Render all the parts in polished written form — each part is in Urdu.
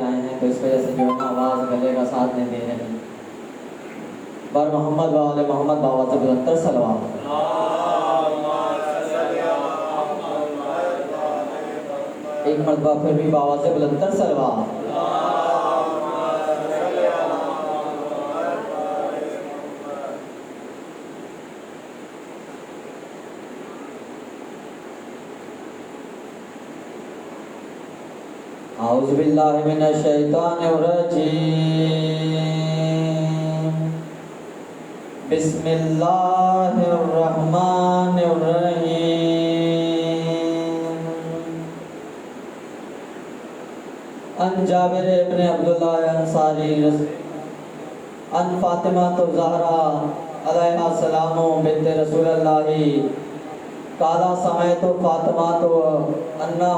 آئے ہیں تو اس وجہ سے جو ہے نا آواز گلے کا ساتھ نہیں دے رہے ہیں. بر محمد و آل محمد باوت بلندر صلوات. ایک مرتبہ پھر بھی باوت بلندر صلوات. اعوذ باللہ من الشیطان الرجیم. بسم اللہ الرحمن الرحیم. ان جابر ابن عبداللہ انصاری ان فاطمہ الزہرا علیہ السلام بنت رسول اللہ قال سمعت فاطمہ انہ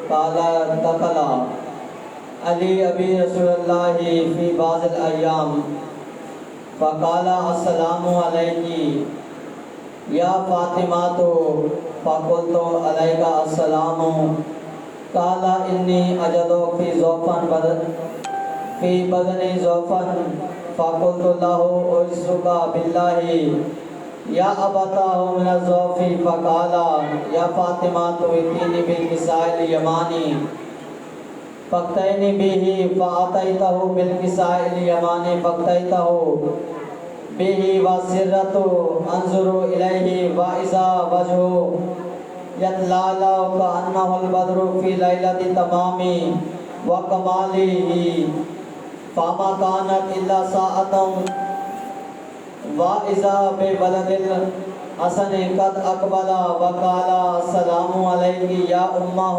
قال دخل علی ابی رسول اللہ فی بعض الایام فقال السلام علیک یا فاطمہ فقلت علیک السلام قال انی اجد فی بدنی ضعفا فقلت له اعوذ باللہ یا ابتاه من الضعف فقال یا فاطمہ ائتینی بالکساء الیمانی فاقتئنی به فأتیته بالکساء الیمانی فاقتیته به وسرت انظر الیہ واذا وجهه یتلالہ کأنہ البدر فی لیلۃ التمام وکمالہ فما كانت الا ساعۃ وَإِذَا بِوَلَدِ الْحَسَنِ قَدْ أَقْبَلَ وَقَالَ السَّلَامُ عَلَيْكِ يَا أُمَّهُ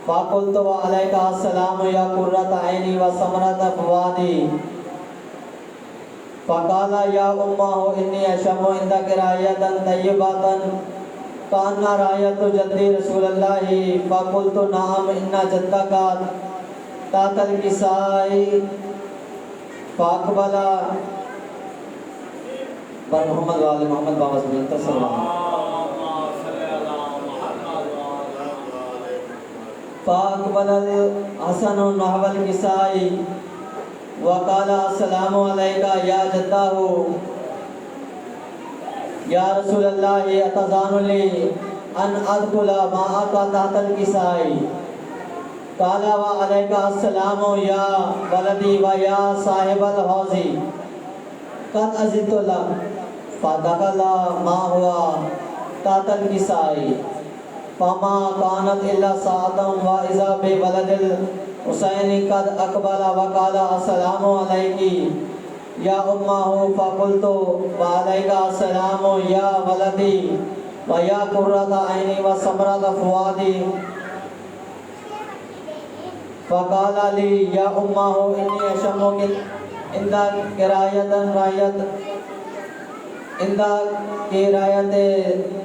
فَقُلْتُ وَعَلَيْكَ السَّلَامُ يَا قُرَّةَ عَيْنِي وَثَمَرَةَ فُؤَادِي فَقَالَ يَا أُمَّهُ إِنِّي أَشَمُّ عِندَكِ رَائِحَةً طَيِّبَةً كَأَنَّ رَائِحَةَ جَدِّ رسول الله فَقُلْتُ نَعَمْ إِنَّ جَدَّكَ تحت الكساء فَأَقْبَلَ بر محمد وآل محمد باوت بلندر صلوات. فأقبل الحسن نحو الكساء وقال السلام علیک یا جدہ یا رسول اللہ اتذان لی ان ادخل معک تحت الکساء قال وعلیک السلام یا ولدی و یا صاحب الحوض قد اذنت لک فدخل ما ہوا تحت الکساء فما كانت الا ساعة واذا بولد الحسین قد اقبل وقال السلام علیک یا امہ فقلت وعلیک السلام یا ولدی و یا قرۃ عینی وثمرۃ فؤادی فقال لی یا امہ انی اشم عند رایت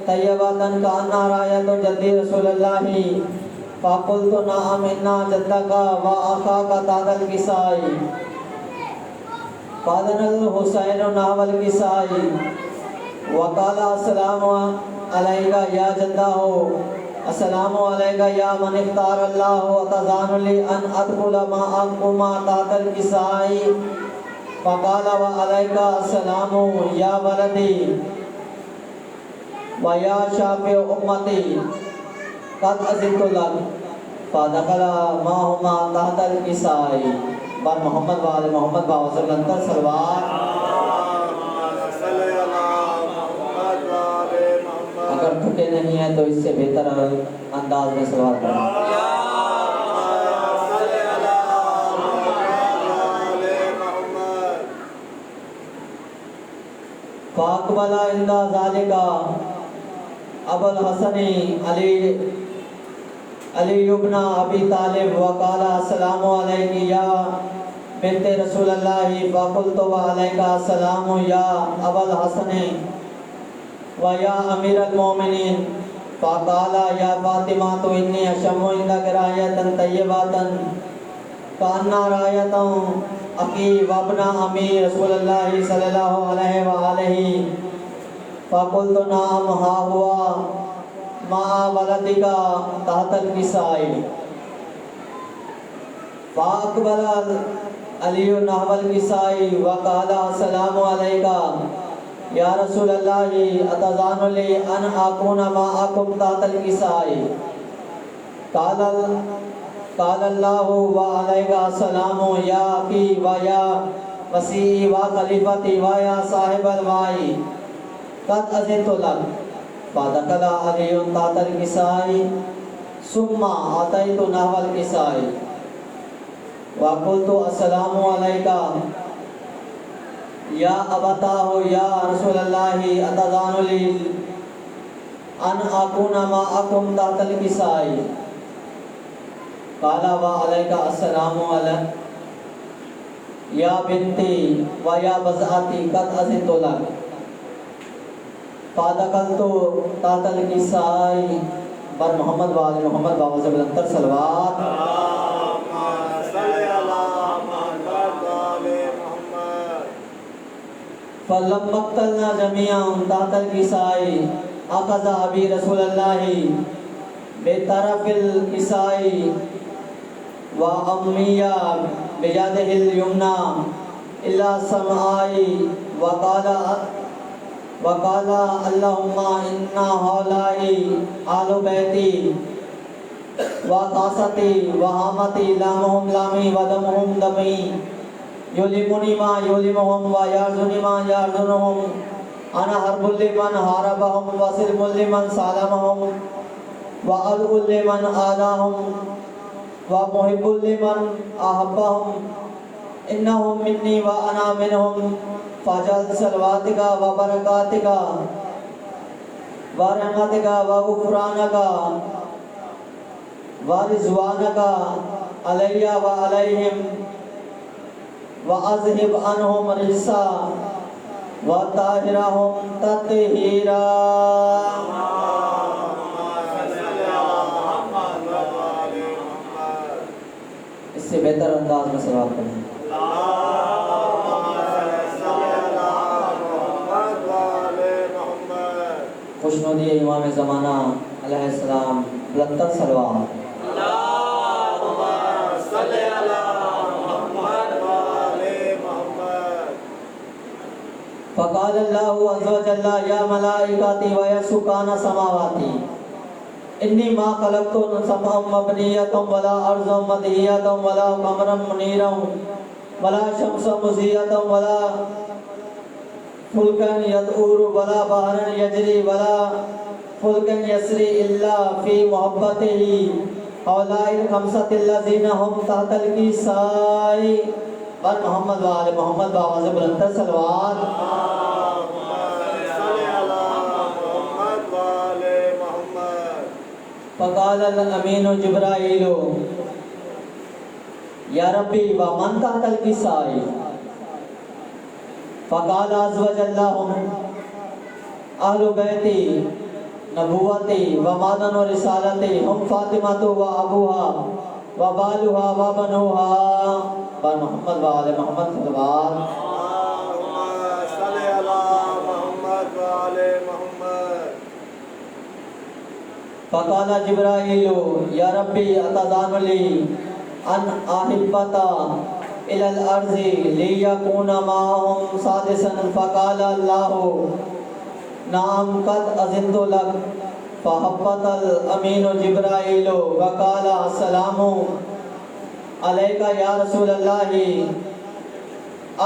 طیبۃ کأنہ رایت جد رسول اللہ فقلت نعم ان جدک و اخاک تحت الکساء فاذن الحسین نحو الکساء وقال السلام علیک یا جدہ السلام علیک یا من اختار اللہ اتذان لی ان ادخل معکما تحت الکساء فقال وعلیک السلام یا ولدی و یا شافع امتی قد اذنت لک فدخل معہما تحت الکساء. بر محمد و آل محمد باوت بلندر صلوات. اگر تھکے نہیں ہیں تو اس سے بہتر انداز میں صلوات پڑھیں. فاقبل عند ذلك ابو الحسن علی ابن ابی طالب وقال السلام علیک یا بنت رسول اللہ فقلت وعلیک السلام یا ابا الحسن و یا امیر المومنین فقال یا فاطمہ انی اشم عندک رایۃ طیبۃ کأن رایۃ اخی وابن امی رسول اللہ صلی اللہ علیہ وآلہ فقلت نعم ہا ہوا مع ولدک تحت الکساء. فاقبل علی نحو الکسائی وقال السلام علیکہ یا رسول اللہ اتذان لی ان اکون معکم تحت الکسائی قال اللہ وعلیکہ السلام یا اخی و یا وسیعی و خلیفتی و یا صاحب الوائی قد اذنت لک فدخل علی تحت الکسائی ثم اتیت نحو الکسائی وقلت السلام علیکہ یا ابتاہ یا رسول اللہ اتذان لی ان اکون معکم تحت الکسائی قال وعلیکہ السلام علیکہ یا بنتی و یا بزعتی قد اذنت لک فدخلت تحت الکسائی بر محمد و آل محمد باوز بلندر صلوات فلما اقتلنا جميعا تحت الكساء اخذ ابي رسول الله بطرف الكساء وامي بيده اليمنى الى السماء وقال اللهم ان هؤلاء آل بيتي وخاصتي وهامتي لامهم لامي ودمهم دمي یلمنی ما یلمهم و یارزنی ما یارزنهم انا حرب لمن حاربهم و سلم لمن سالمهم و عدو لمن آداهم و محب لمن احبهم انهم منی و انا منهم فاجعل صلواتک و برکاتک و رحمتک و غفرانک و رضوانک علی و علیہم وَأَذْهِبْ عَنْهُمْ رِجْسًا وَطَهِّرْهُمْ تَطْهِيرًا. اس سے بہتر انداز میں صلوات پڑھیں. خوشنودی امام زمانہ علیہ السلام بلندر صلوات. فقال اللہ عز و جل یا ملائکتی و یا سکان سماواتی انی ما خلقت سمعا مبنیتا ولا ارضا مدہیتا ولا قمرا منیرا ولا شمسا مزیتا ولا فلکا یدور ولا بحرا یجری ولا فلکا یسری الا فی محبته اولائی الخمسة الذین هم تحت الکساء بر محمد و آل محمد باواز بلندر صلوات. فقال الامین جبرائیل یا ربی و من تحت الکساء فقال عز و جل اہل بیتی نبوتی و مادن و رسالتی ہم فاطمہ و ابوہا و بالوہا و بنوہا بر محمد و آل محمد صلوات. فقال جبرائیل یا ربی اتذان لی ان احبتا الى الارض لیکون معهم سادسا فقال اللہ نعم قد اذنت لک فحبت الامین جبرائیل وقال السلام علیکہ یا رسول اللہ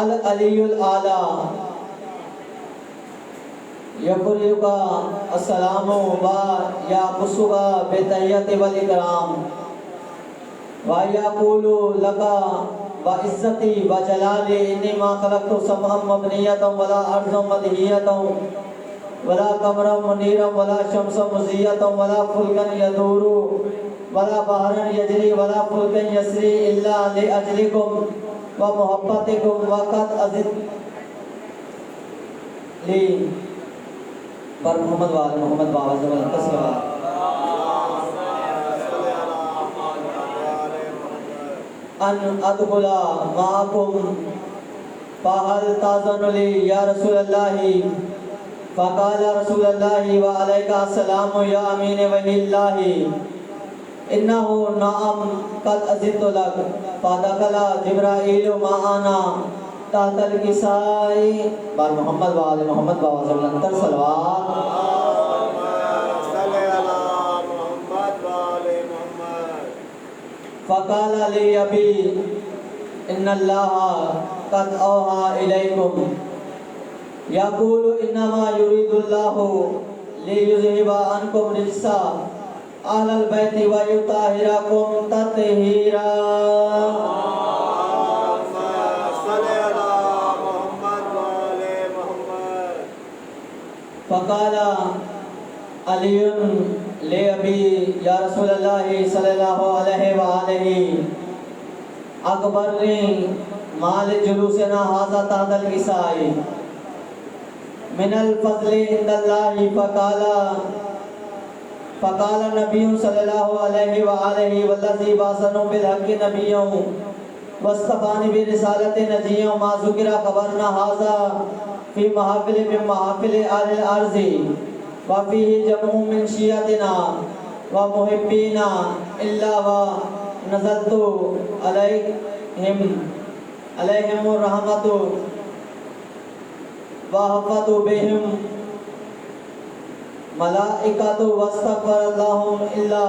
العلی الاعلی یقرئک السلام و یقصک بتحیت والاکرام و یقول لک وعزتی وجلالی انی ما خلقت سمعا مبنیتا ولا ارضا مدہیتا ولا قمرا منیرا ولا شمسا مزیتا ولا فلکا یدور ولا بحرا یجری ولا فلکا یسری الا لاجلکم و محبتکم وقد اذنت لی بر محمد و آل محمد باواز بلندر صلوات. ان ادخل معکم فهل تأذن لی یا رسول اللہ فقال رسول اللہ وعلیکہ السلام یا امین وحی اللہ انه نعم قد اذنت لك فدخل جبرائیل معنا تحت الكساء بار محمد وآل محمد بآواز بلندتر صلوات صلی علی محمد وآل محمد فقال لي ابي ان الله قد اوحى اليكم يقول انما يريد الله ليذهب عنكم رجس اهل البيت ويطهركم تطهيرا صلی علی محمد وآل محمد فقال علي لأبي يا رسول الله صلى الله عليه وآله أخبرني ما لجلوسنا هذا تحت الكساء من الفضل عند الله فقال النبي صلى الله عليه وآله والذي بعثني بالحق نبيا واصطفاني برسالة نجيا ما ذكر خبرنا هذا في محافل من محافل أهل الأرض وفيه جمع من شيعتنا ومحبينا إلا ونزلت عليهم الرحمة وحفظت بهم ملائكة واستغفر اللهم إلا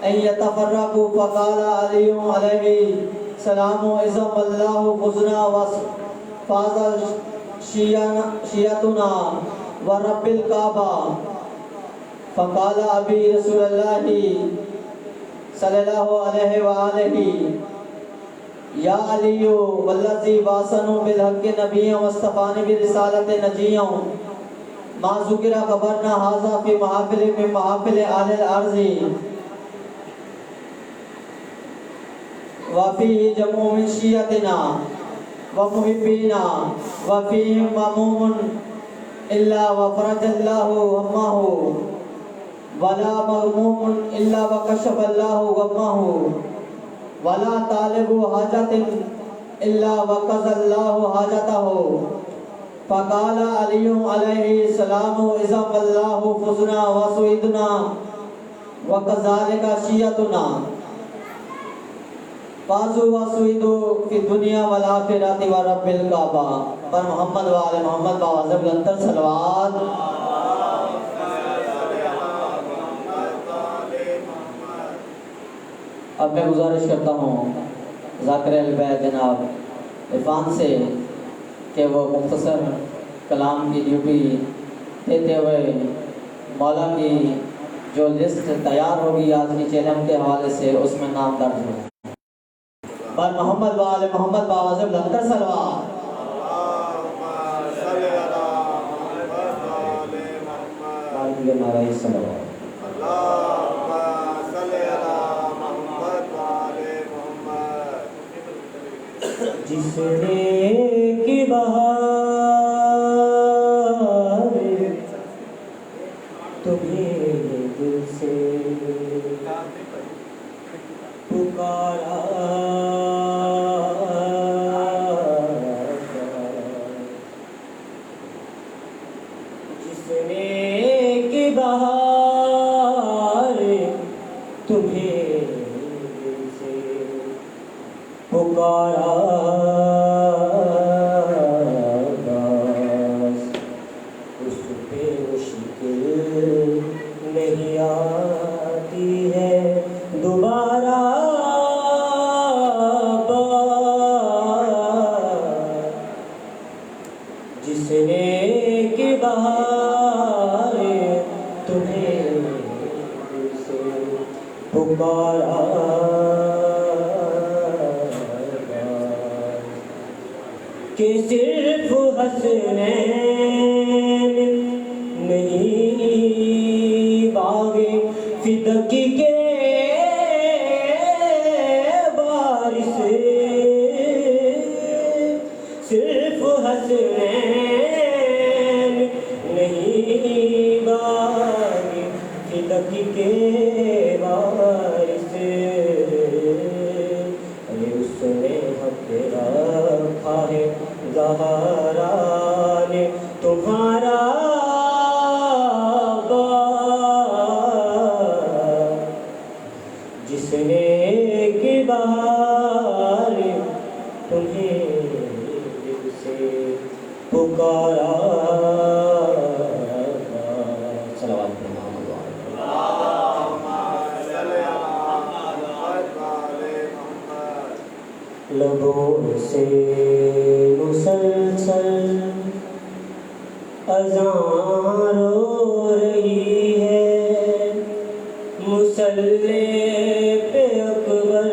أن يتفرقوا فقال علي عليه السلام إذا الله فزنا وفاز شيعتنا ورب الكعبة فقال أبي رسول الله صلى الله عليه وآله يا علي والذي بعثني بالحق نبيا واصطفاني برسالة نجيا ما ذكر خبرنا هذا في محافل من محافل أهل الأرض وفيه جمع من شيعتنا ومحبينا وفيهم مأموم إلا وفرج الله همه ولا مغموم إلا وكشف الله غمه ولا طالب حاجة إلا وقضى الله حاجته فقال علي عليه السلام إذا الله فزنا وسويدنا وكذلك شيعتنا فازوا وسويدوا في الدنيا والآخرة ورب الكعبة پر محمد وآل محمد بآواز بلندتر صلوات اب میں گزارش کرتا ہوں ذاکر اہل بیت جناب عرفان سے کہ وہ مختصر کلام کی ڈیوٹی دیتے ہوئے مولا کی جو لسٹ تیار ہوگی آج کی چیلنج کے حوالے سے اس میں نام درج ہو پر محمد وآل محمد بآواز بلندتر صلوات جس نے کی بہار تمہیں دل سے پکارا جس نے کی بہار تمہیں دل سے پکارا جس نے کہ بہار تمہیں دل سے پکارا کہ صرف حسنین نہیں باغ فدق کے بارش صرف حسنین نہیں باغ فدق کے بارش اس نے حق رکھا ہے زہرا نے تمہارا پکارا صلوات پڑھیں محمد وعلى لبوں سے مسلسل اذان رو رہی ہے مصلی پہ اکبر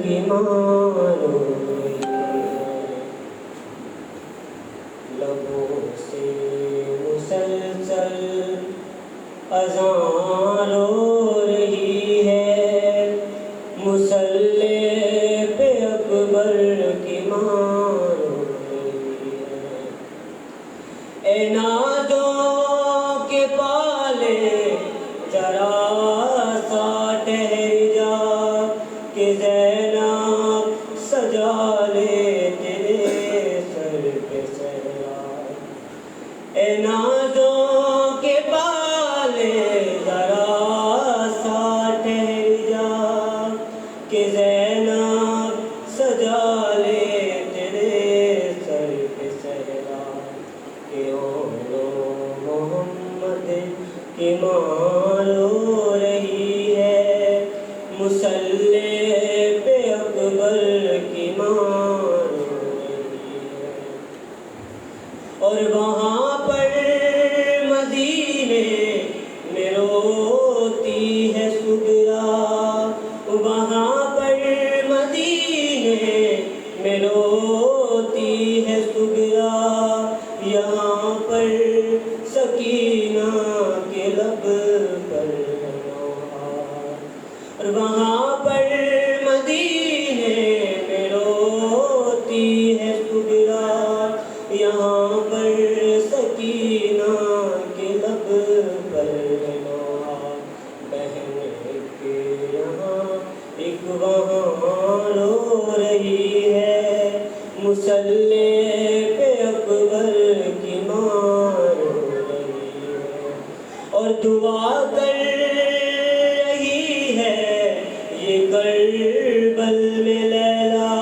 کی ماں رو رہی ہے لبوں سے مسلسل اذان رو رہی ہے مصلی پہ اکبر کی ماں رو رہی ہے اے نازوں کے پالے ذرا سا ٹھہر جا کہ زینب سجا لے تیرے سر پہ صحرا اے نازوں کے پالے ذرا سا ٹھہر جا کہ زینب سجا لے تیرے سر پہ صحرا کہ اولو محمد کی ماں رو رہی ہے مصلی پہ اکبر کی ماں رو رہی ہے اور وہاں پر مدینے میں روتی ہے سغرا وہاں پر مدینے میں روتی ہے سغرا یہاں پر سکینہ کے لب پر نوحہ اور وہاں پر مدینے میں روتی ہے سغرا یہاں پر سکینہ کے لب پر نوحہ بہن ایک یہاں ایک وہاں رو رہی ہے مصلی پہ اکبر کی ماں رو رہی ہے اور دعا کر رہی ہے یہ کربل میں لیلا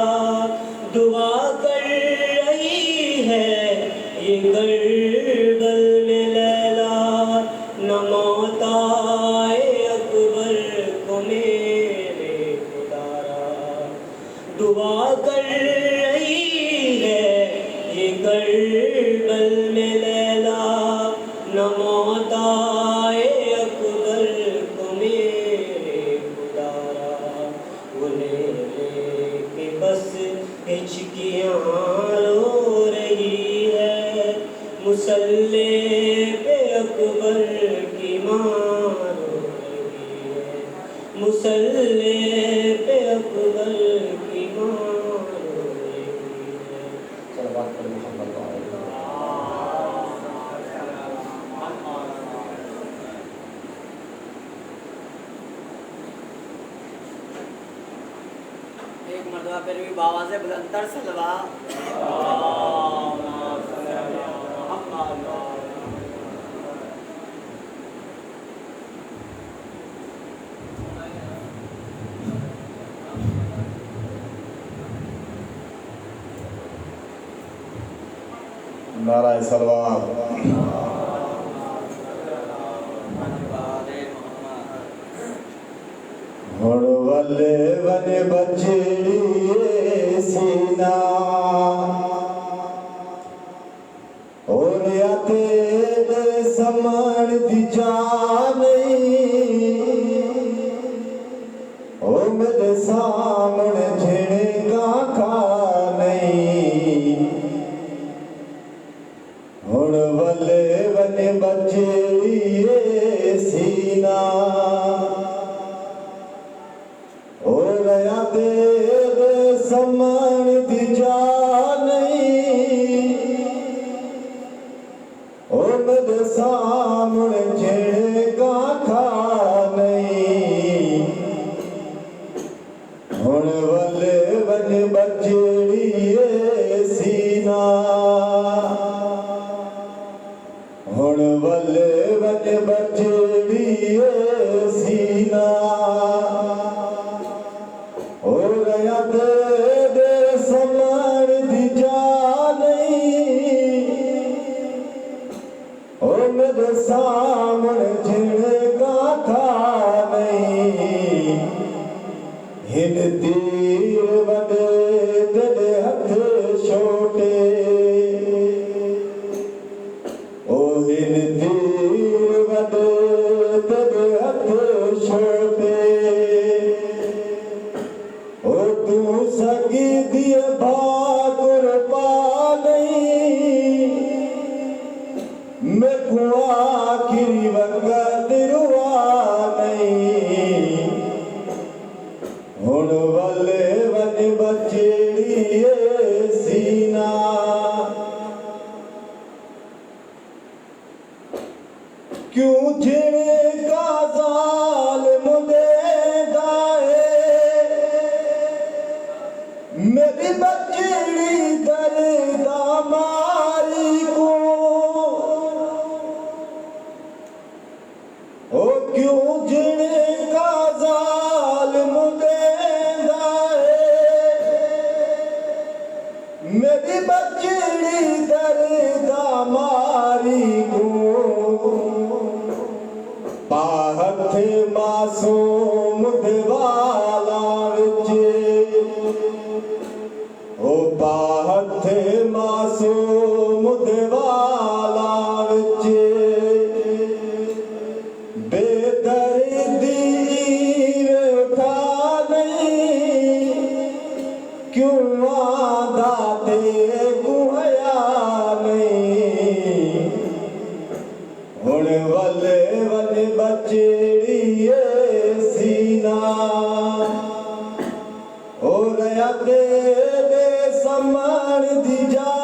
دعا کر رہی ہے یہ کربل میں لیلا نہ موت آئے اکبر کو میرے خدارا دعا کر رہی ہے یہ کربل میں لیلا نہ موت آئے اکبر کو میرے خدارا وہ لے لے کے بس ہچکیاں رو رہی ہے مصلی پہ اکبر کی ماں رو رہی ہے مصلی پہ اکبر کی ماں رو رہی ہے صلوات پڑھیں محمد وعلى ایک مرتبہ پھر بھی بآواز بلندتر صلوات نعرہ سلوات ہڑ والے ون بچڑی سینا اور تیرے سمن دی جان او میرے سامنے جھڑکا کھا نہیں ہڑ والے ون بچڑی سینا اور تیرے سمن دی جان او میرے سامنے جھڑکا کھا نہیں ہن والے ون بچڑی سینا ہن والے ون بچڑی سینا تیرے سمن دی جان سگی دیے بھاگر پا نہیں میں کو آخری وقت روا نہیں ہن والے ون بچڑی سینہ کیوں جھڑے کا ظالم دے دائے میری بچڑی درد ماری کو او کیوں جھڑے کا ظالم دے دائے میری بچڑی درد ماری کو باہت معصوم دیوالا وچے او باہت معصوم دیوالا وچے بے دردی اٹھا نہیں کیوں آدھاتے گویا نہیں ہن والے ون بچڑی سینہ ہو رہا تیرے سمن دی جا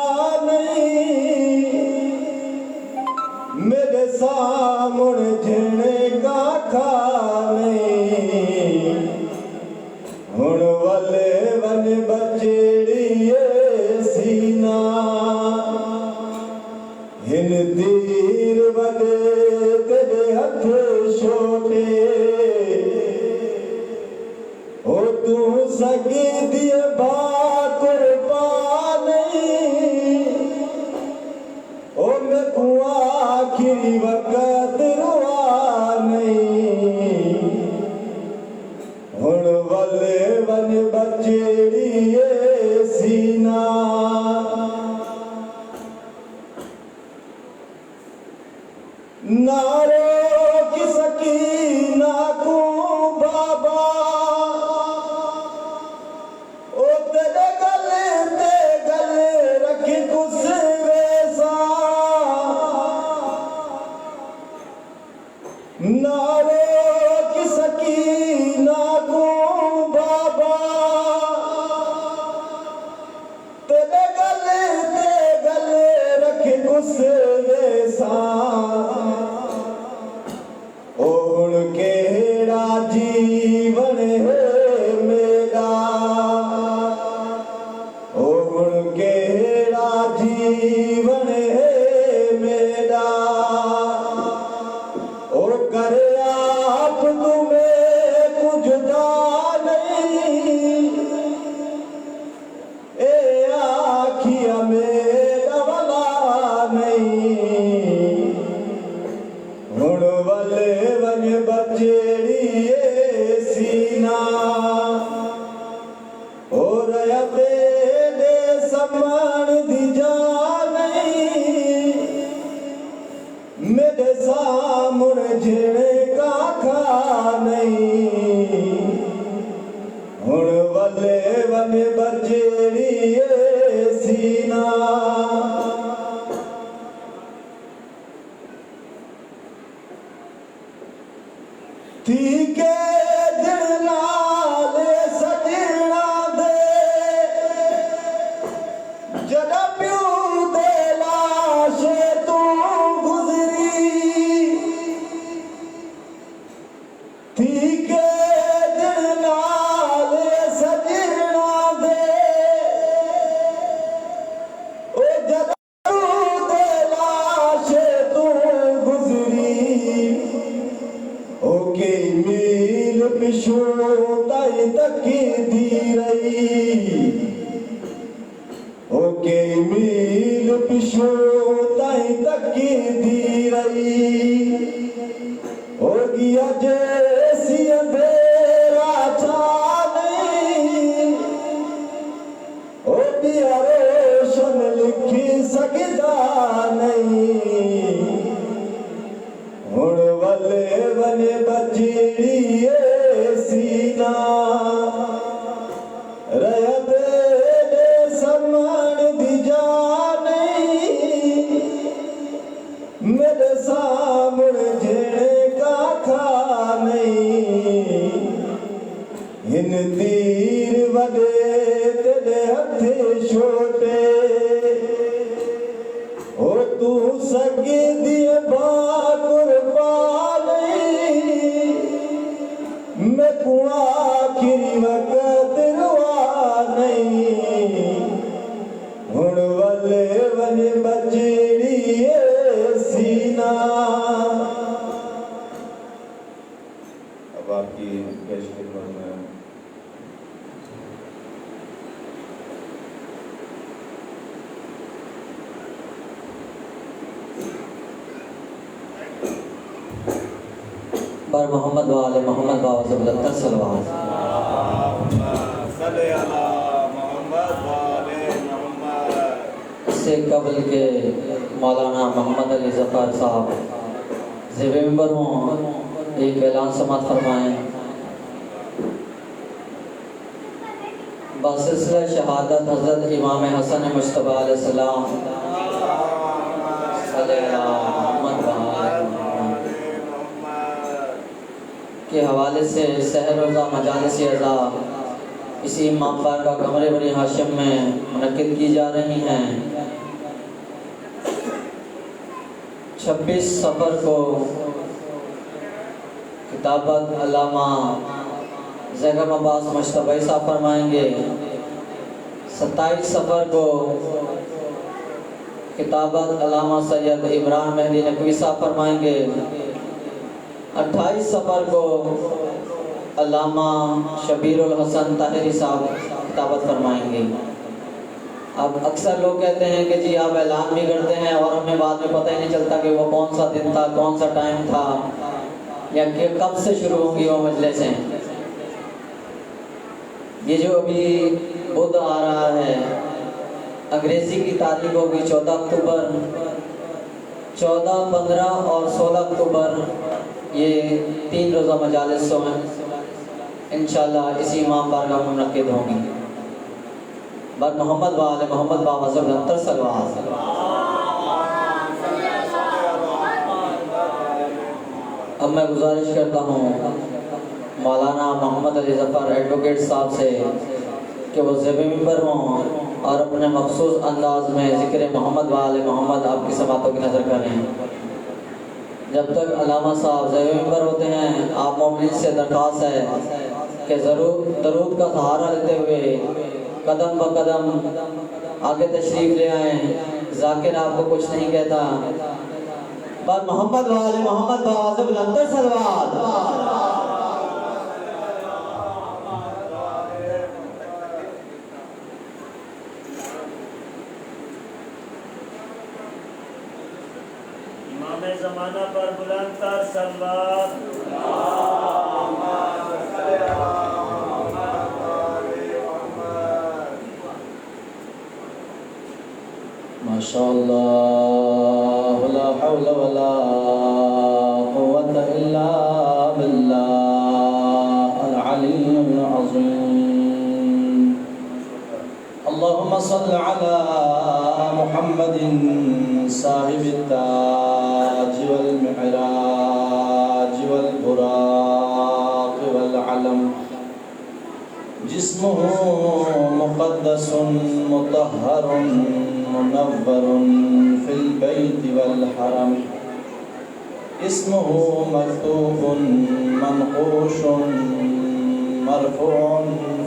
نہیں میرے سامنے جھڑے کا کھا نہیں ہن والے ون بچڑی سینہ ہن تیر ودے تیرے ہتھ چھوٹے او تو سگی دیے بھاگر پا نہیں او میں کو آخری وقت روا نہیں ہن والے ون بچڑی سینہ نہ روک سکینہ کو بابا او تیرے گلے رکھ کس ویسا نہ روک سکینہ کو بابا تیرے گلے رکھ کس ویسا اوڑ کیڑا جیون ہے میرا اوڑ کیڑا جیون ہے میرا او کرے آپ تمہیں کچھ جا نہیں اے آکھیا میرا والا نہیں ہن والے ون بچڑی سینہ ہو رہا تیرے سمن دی جا نہیں میرے سامنے جھڑے کا کھا نہیں ہن والے ون بچڑی سینہ تھی کے دل نال سجنا دے جڑا پیو دے لاش تو گزری تھی کے دل نال سجنا دے او جڑا پیو دے لاش تو گزری اوکے میل پشو تائی تکی دی رہی اوکے میل پشو تائی تکی دی رہی ہو گیا جیسی اندھیرا نہیں او دیا روشن لکھی سکتا نہیں ہن والے ون بچڑی سینہ رہت بر محمد وآل محمد باوجہ بلندر صلوات. صلی علی محمد وآل محمد. اس سے قبل کے مولانا محمد علی ظفر صاحب زیب منبر ہوں ایک اعلان سماعت فرمائیں. بسلسلہ شہادت حضرت امام حسن مجتبیٰ علیہ السلام صلی اللہ محمد کے حوالے سے سحر روزہ مجالس اعضا اسی امام بارگاہ کمرے بنی ہاشم میں منعقد کی جا رہی ہیں. 26 صفر کو کتابت علامہ زیغم عباس مجتبی صاحب فرمائیں گے. 27 صفر کو کتابت علامہ سید عمران مہدی نقوی صاحب فرمائیں گے. 28 صفر کو علامہ شبیر الحسن طاہری صاحب کتابت فرمائیں گے. اب اکثر لوگ کہتے ہیں کہ جی آپ اعلان بھی کرتے ہیں اور ہمیں بعد میں پتہ ہی نہیں چلتا کہ وہ کون سا دن تھا، کون سا ٹائم تھا، یا کہ کب سے شروع ہوں گی وہ مجلسیں. یہ جو ابھی بدھ آ رہا ہے انگریزی کی تاریخ ہوگی 14 اکتوبر، 14، 15 اور 16 اکتوبر یہ 3 روزہ مجالس ہیں انشاءاللہ اسی امام بارگاہ میں منعقد ہوں گی. بر محمد وآل محمد باوجہ بلندر صلوات. اب میں گزارش کرتا ہوں مولانا محمد علی ظفر ایڈوکیٹ صاحب سے کہ وہ زیب منبر ہوں اور اپنے مخصوص انداز میں ذکر محمد وآل محمد آپ کی سماعتوں کی نظر کریں. جب تک علامہ صاحب زیب منبر ہوتے ہیں آپ مومنین سے درخواست ہے کہ ضرور درود کا سہارا لیتے ہوئے قدم با قدم آگے تشریف لے آئیں. ذاکر آپ کو کچھ نہیں کہتا. بر محمد وآل محمد باوجہ بلندر صلوات. امام زمانہ پر بلند تر صلوات. ماشاء اللہ لا حول ولا قوة الا باللہ العلی العظیم. اللهم صل على محمد صاحب التاج والمعراج والبراق والعلم جسمه مقدس مطهر منور في البيت والحرم اسمه مكتوب منقوش مرفوع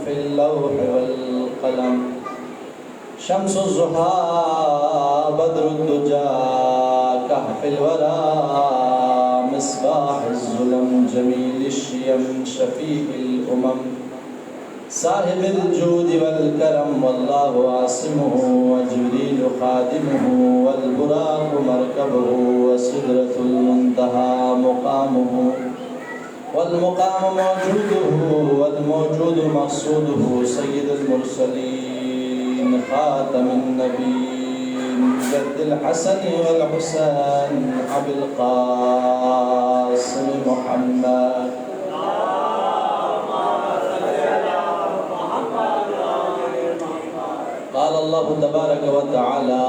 في اللوح والقلم شمس الضحى بدر الدجى كهف الورى مصباح الظلم جميل الشيم شفيع الأمم صاحب الجود والكرم والله عاصمه وجبريل خادمه والبراق مركبه وسدرة المنتهى مقامه والمقام موجوده والموجود مقصوده سيد المرسلين خاتم النبيين جد الحسن والحسين أبي القاسم محمد. قال الله تبارك وتعالى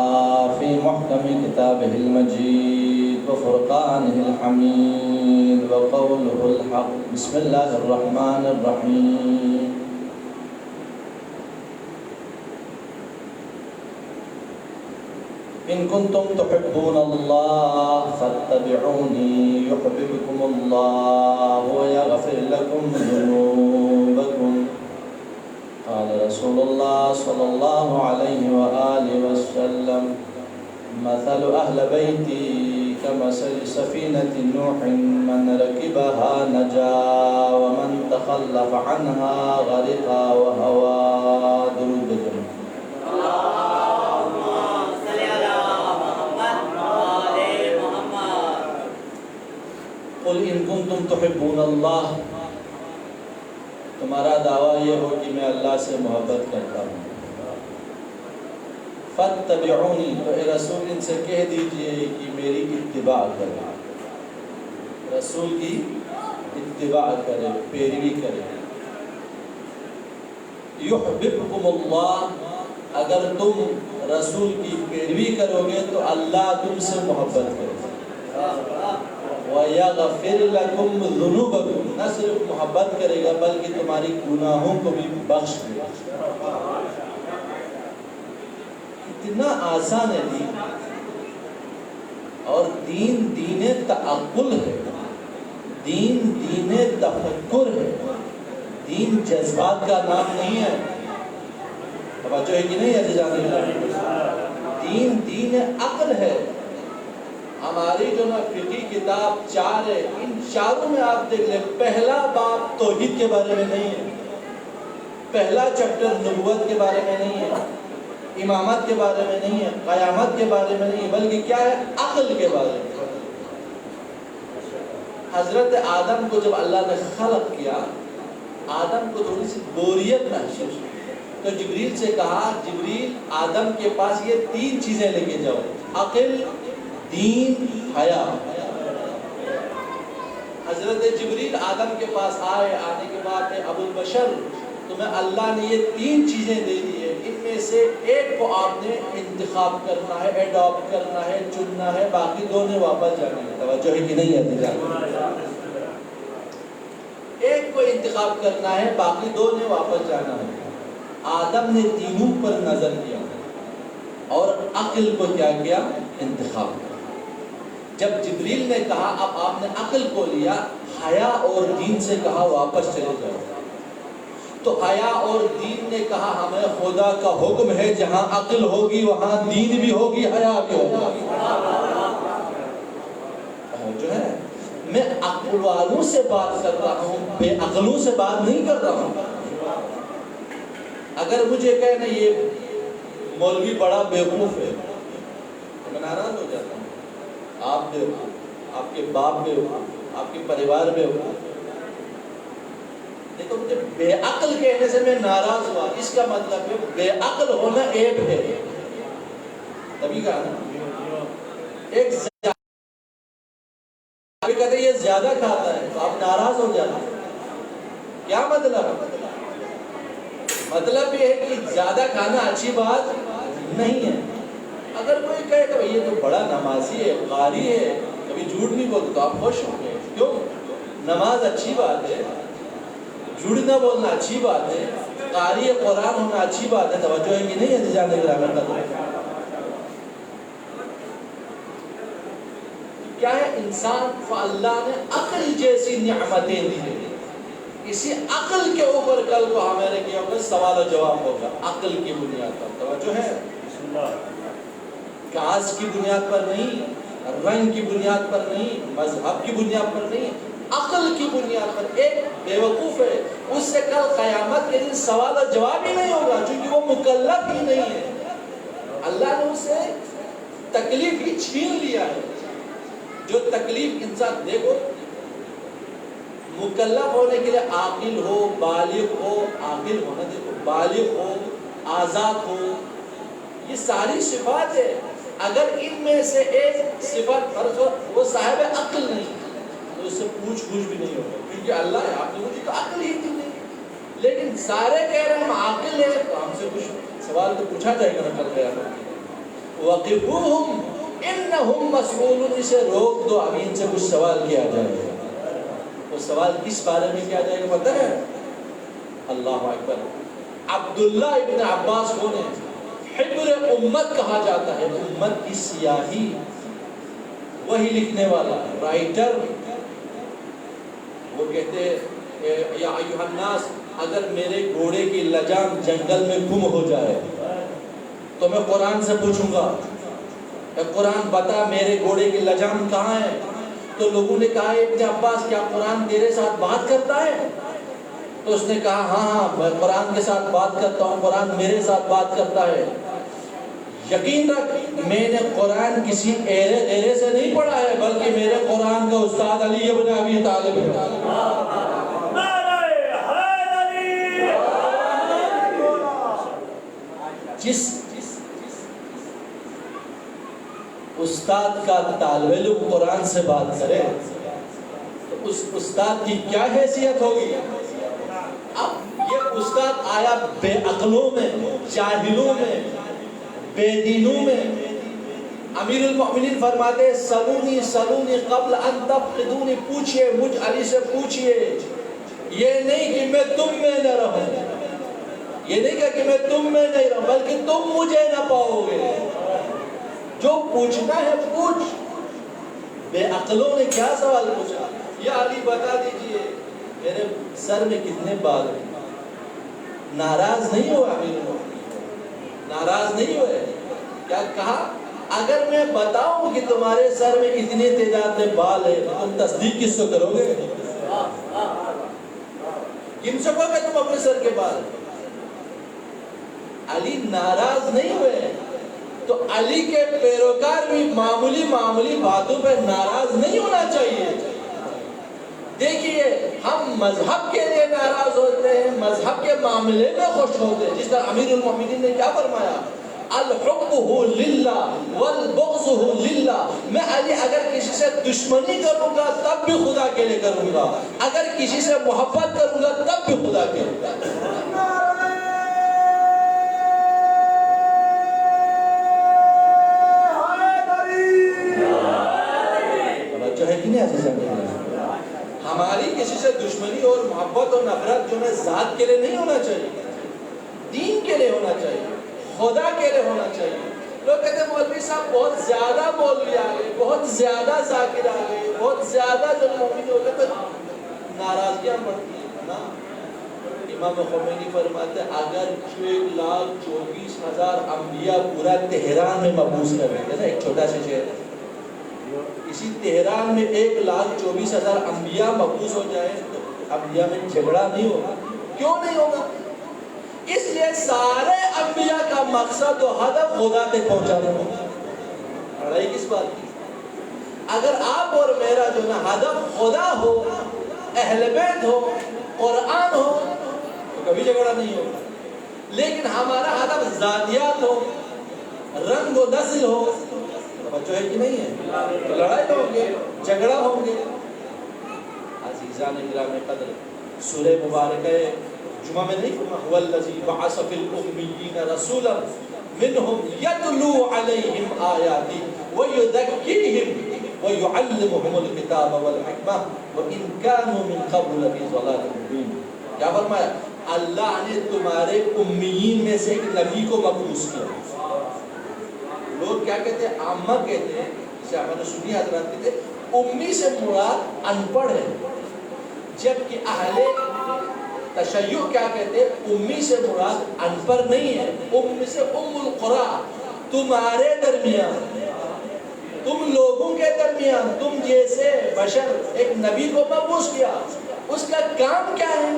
في محكم كتابه المجيد وفرقانه الحميد وقوله الحق. بسم الله الرحمن الرحيم. إن كنتم تحبون الله فاتبعوني يحببكم الله ويغفر لكم ذنوبكم. قال رسول الله صلى الله عليه وآله وسلم مثل أهل بيتي كمثل سفينة نوح من ركبها نجا ومن تخلف عنها غرق وهوى. درود بجنب. قل إن كنتم تحبون یہ ہو کہ میں اللہ سے محبت کرتا ہوں۔ فاتبعونی، تو اے رسول ان سے کہہ دیجئے کہ میری اتباع کرے، رسول کی اتباع کرے، پیروی کرے۔ یحببکم اللہ، اگر تم رسول کی پیروی کرو گے تو اللہ تم سے محبت کرے گا۔ وَيَغْفِرْ لَكُمْ ذُنُوبَكُمْ، نہ صرف محبت کرے گا بلکہ تمہاری گناہوں کو بھی بخش دے گا۔ اتنا آسان ہے دین، اور دین دین تعقل ہے، دین دین تفکر ہے، دین جذبات کا نام نہیں ہے۔ توجہ ہے کہ نہیں ہے؟ دین دین عقل ہے۔ ہماری جو نا فقہی کتاب 4 ہے، ان چاروں میں آپ دیکھ لیں، پہلا باب توحید کے بارے میں نہیں ہے، پہلا چیپٹر نبوت کے بارے میں نہیں ہے، امامت کے بارے میں نہیں ہے، قیامت کے بارے میں نہیں ہے، بلکہ کیا ہے؟ عقل کے بارے میں۔ حضرت آدم کو جب اللہ نے خلق کیا، آدم کو تھوڑی سی بوریت محسوس ہوئی، تو جبریل سے کہا، جبریل آدم کے پاس یہ 3 چیزیں لے کے جاؤ، عقل، دین، حیا۔ حضرت جبریل آدم کے پاس آئے، آنے کے بعد میں ابو البشر، تمہیں اللہ نے یہ 3 چیزیں دے دی ہے، ان میں سے ایک کو آپ نے انتخاب کرنا ہے، ایڈاپٹ کرنا ہے، چننا ہے، باقی 2 نے واپس جانا ہے۔ توجہ ہے کہ نہیں ہے؟ ایک کو انتخاب کرنا ہے، باقی 2 نے واپس جانا ہے۔ آدم نے تینوں پر نظر کیا اور عقل کو کیا کیا؟ انتخاب کیا۔ جب جبریل نے کہا اب آپ نے عقل کو لیا، حیا اور دین سے کہا واپس چلے جاؤ، تو حیا اور دین نے کہا ہمیں خدا کا حکم ہے جہاں عقل ہوگی وہاں دین بھی ہوگی، حیا بھی ہوگا۔ جو ہے میں عقل والوں سے بات کر رہا ہوں، بے عقلوں سے بات نہیں کر رہا ہوں۔ اگر مجھے کہنا یہ مولوی بڑا بیوقوف ہے تو میں ناراض ہو جاتا ہوں۔ آپ بیوقوف، آپ کے باپ بیوقوف، آپ کے پریوار بیوقوف۔ دیکھو مجھے بے عقل کہنے سے میں ناراض ہوا، اس کا مطلب ہے بے عقل ہونا عیب ہے۔ تبھی کہا نا، ایک کہتے ہیں یہ زیادہ کھاتا ہے تو آپ ناراض ہو جاتے ہیں۔ کیا مطلب؟ مطلب یہ ہے کہ زیادہ کھانا اچھی بات نہیں ہے۔ اگر کوئی کہے کہ یہ تو بڑا نمازی ہے، قاری ہے، کبھی جھوٹ نہیں بولتا، تو آپ خوش ہوں گے۔ کیوں؟ نماز اچھی بات ہے، جھوٹ نہ بولنا اچھی بات ہے، قاری قرآن ہونا اچھی بات ہے۔ توجہ ہے کہ نہیں ہے؟ جان گرامر کا کیا ہے؟ انسان کو اللہ نے عقل جیسی نعمتیں دی ہیں، اسی عقل کے اوپر کل کو ہمارے کیا ہوگا؟ سوال و جواب ہوگا، عقل کی بنیاد پر۔ توجہ ہے؟ کاسٹ کی بنیاد پر نہیں، رنگ کی بنیاد پر نہیں، مذہب کی بنیاد پر نہیں، عقل کی بنیاد پر۔ ایک بیوقوف ہے، اس سے کل قیامت کے دن سوال و جواب ہی نہیں ہوگا، چونکہ وہ مکلف ہی نہیں ہے۔ اللہ نے اسے تکلیف ہی چھین لیا ہے۔ جو تکلیف انسان، دیکھو مکلف ہونے کے لیے عاقل ہو، بالغ ہو، عاقل ہونا، دیکھو بالغ ہو، آزاد ہو، یہ ساری صفات ہے۔ اگر ان میں سے ایک صفت فرض ہو وہ صاحب عقل نہیں تو اس سے پوچھ بھی نہیں ہوگا، کیونکہ اللہ ہے، آپ نے مجھے تو عقل ہی دی نہیں۔ لیکن سارے کہہ رہے ہیں ہم عاقل ہیں، تو ہم سے کچھ سوال تو پوچھا جائے گا نا کل قیامت۔ وَقِفُوهُمْ إِنَّهُمْ مَسْئُولُونَ، اسے روک دو، ابھی ان سے کچھ سوال کیا جائے گا۔ وہ سوال کس بارے میں کیا جائے گا پتہ ہے؟ اللہ اکبر۔ عبداللہ ابن عباس کون ہے؟ حبر امت کہا جاتا ہے، امت کی سیاہی، وہی لکھنے والا رائٹر۔ وہ کہتے ہیں یا ایھا الناس، اگر میرے گھوڑے کی لجام جنگل میں گم ہو جائے تو میں قرآن سے پوچھوں گا، اے قرآن بتا میرے گھوڑے کی لجام کہاں ہے؟ تو لوگوں نے کہا ابن عباس کیا قرآن تیرے ساتھ بات کرتا ہے؟ تو اس نے کہا ہاں میں قرآن کے ساتھ بات کرتا ہوں، قرآن میرے ساتھ بات کرتا ہے۔ یقین رکھ میں نے قرآن کسی ایرے سے نہیں پڑھا ہے، بلکہ میرے قرآن کا استاد علی ابن ابی طالب ہے۔ جس استاد کا طالب علم قرآن سے بات کرے تو اس استاد کی کیا حیثیت ہوگی؟ اب یہ استاد آیا بے عقلوں میں، جاہلوں میں، بے دینوں میں؟ امیر المؤمنین فرماتے ہیں سلونی سلونی قبل ان تفقدونی، پوچھئے مجھ علی سے پوچھئے، یہ نہیں کہ میں تم میں نہ رہوں، یہ نہیں کہ میں تم میں نہیں رہوں، بلکہ تم مجھے نہ پاؤ گے۔ جو پوچھنا ہے پوچھ۔ بے عقلوں نے کیا سوال پوچھا؟ یا علی بتا دیجئے میرے سر میں کتنے بال ہیں؟ ناراض نہیں ہوا امیر المؤمنین، ناراض نہیں ہوئے۔ کیا کہا؟ اگر میں بتاؤں کہ تمہارے سر میں اتنی تعداد میں بال ہے تو تم تصدیق کس کو کرو گے؟ کن سکو گے تم اپنے سر کے بال؟ علی ناراض نہیں ہوئے۔ تو علی کے پیروکار بھی معمولی معمولی باتوں پہ ناراض نہیں ہونا چاہیے۔ دیکھیے ہم مذہب کے لیے ناراض ہوتے ہیں، مذہب کے معاملے میں خوش ہوتے ہیں، جس طرح امیر المؤمنین نے کیا فرمایا؟ الحب للہ والبغض للہ، میں علی اگر کسی سے دشمنی کروں گا تب بھی خدا کے لیے کروں گا، اگر کسی سے محبت کروں گا تب بھی خدا کے لیے۔ جو ہے کہ نہیں، ہماری کسی سے دشمنی اور محبت اور نفرت جو ہے ذات کے لیے نہیں ہونا چاہیے، دین کے لیے ہونا چاہیے، خدا کے لیے ہونا چاہیے۔ لوگ کہتے ہیں مولوی صاحب بہت زیادہ مولوی آ گئے، بہت زیادہ ذاکر آ گئے، بہت زیادہ جو مومن ہو گئے، تو ناراضگیاں بڑھتی ہیں نا۔ امام خمینی فرماتے ہیں اگر 1,24,000 انبیاء پورا تہران میں مبعوث کر رہے ہیں نا، ایک چھوٹا سا شہر ہے، اسی تہران میں 1,24,000 انبیاء مبعوث ہو جائیں تو انبیاء میں جھگڑا نہیں ہوگا؟ کیوں نہیں ہوگا؟ اس لیے سارے انبیاء کا مقصد و ہدف خدا تک پہنچانا ہوگا۔ لڑائی کس بات کی؟ اگر آپ اور میرا جو نا ہدف خدا ہو، اہل بیت ہو، قرآن ہو تو کبھی جھگڑا نہیں ہوگا۔ لیکن ہمارا ہدف ذاتیات ہو، رنگ و نسل ہو، بچوں ہے کہ نہیں ہے تو لڑائی ہوں گے، جھگڑا ہوں گے۔ عزیزان اکرام قدر، سورہ مبارکہ جمعہ میں نہیں فرمایا هو الذی بعث فی الامیین رسولا منہم یتلو علیہم آیاتی ویزکیہم ویعلمہم الکتاب والحکمہ وان کانوا من قبل لفی ضلال مبین۔ کیا فرمایا؟ اللہ نے تمہارے امیین میں سے ایک نبی کو مبعوث کیا۔ لوگ کیا کہتے ہیں؟ عامہ کہتے ہیں، جسے ہمارے سنی حضرات کہتے ہیں امی سے مراد ان پڑھ ہے، جبکہ اہل تشیع کیا کہتے ہیں؟ امی سے مراد ان پڑھ نہیں ہے، ام سے ام القرآ، تمہارے درمیان، تم لوگوں کے درمیان، تم جیسے بشر ایک نبی کو مبعوث کیا۔ اس کا کام کیا ہے؟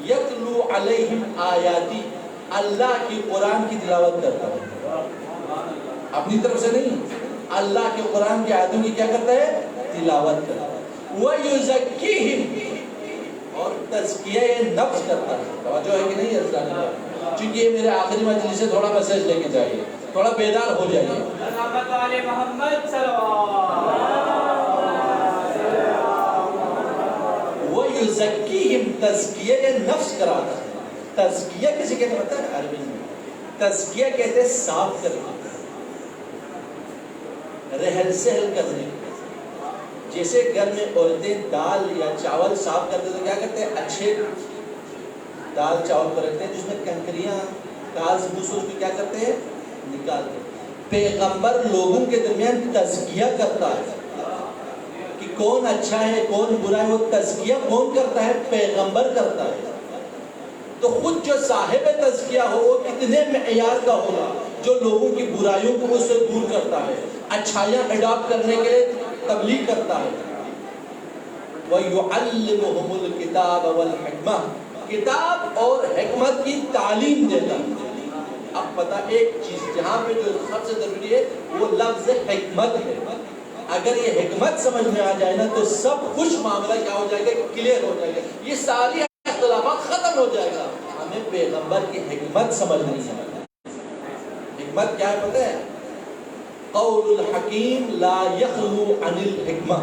یتلو علیہم آیاتی، اللہ کی قرآن کی تلاوت کرتا ہے، اپنی طرف سے نہیں، اللہ کے قرآن کی آیتوں کی کیا کرتا ہے؟ تلاوت کرتا ہے۔ وَيُزَكِّيهِمْ، اور تزکیہ نفس کرتا ہے۔ توجہ ہے کہ نہیں ہے؟ چونکہ یہ میرے آخری مجلس سے تھوڑا میسج لے کے جائیے، تھوڑا بیدار ہو جائیے۔ وَيُزَكِّيهِمْ، تزکیہ نفس کراتا ہے۔ تزکیہ کسی کہتے ہیں عربی میں؟ تزکیہ کہتے ہیں صاف کرنا، رہل سہل کرنے۔ جیسے گھر میں عورتیں دال یا چاول صاف کرتے تو کیا کرتے ہیں؟ اچھے دال چاول کو رکھتے ہیں، جس میں کنکریاں گھاس بھوس اس میں کیا کرتے ہیں؟ نکالتے ہیں۔ پیغمبر لوگوں کے درمیان تزکیہ کرتا ہے کہ کون اچھا ہے کون برا ہے، وہ تزکیہ کون کرتا ہے؟ پیغمبر کرتا ہے۔ تو خود جو صاحب تزکیہ ہو وہ کتنے معیار کا ہوگا، جو لوگوں کی برائیوں کو اس سے دور کرتا ہے، اچھائیاں اڈاپٹ کرنے کے لیے تبلیغ کرتا ہے۔ وَيُعَلِّمُهُمُ الْكِتَابَ وَالْحِكْمَةَ، کتاب اور حکمت کی تعلیم دیتا ہے۔ اب پتہ ایک چیز جہاں پہ جو سب سے ضروری ہے وہ لفظ حکمت ہے۔ اگر یہ حکمت سمجھ میں آ جائے نا تو سب کچھ معاملہ کیا ہو جائے گا؟ کلیئر ہو جائے گا، یہ ساری اختلافات ختم ہو جائے گا۔ ہمیں پیغمبر کی حکمت سمجھنی ہے. حکمت کیا ہے پتہ ہے؟ قول الحکیم لا یخلو عن الحکمہ.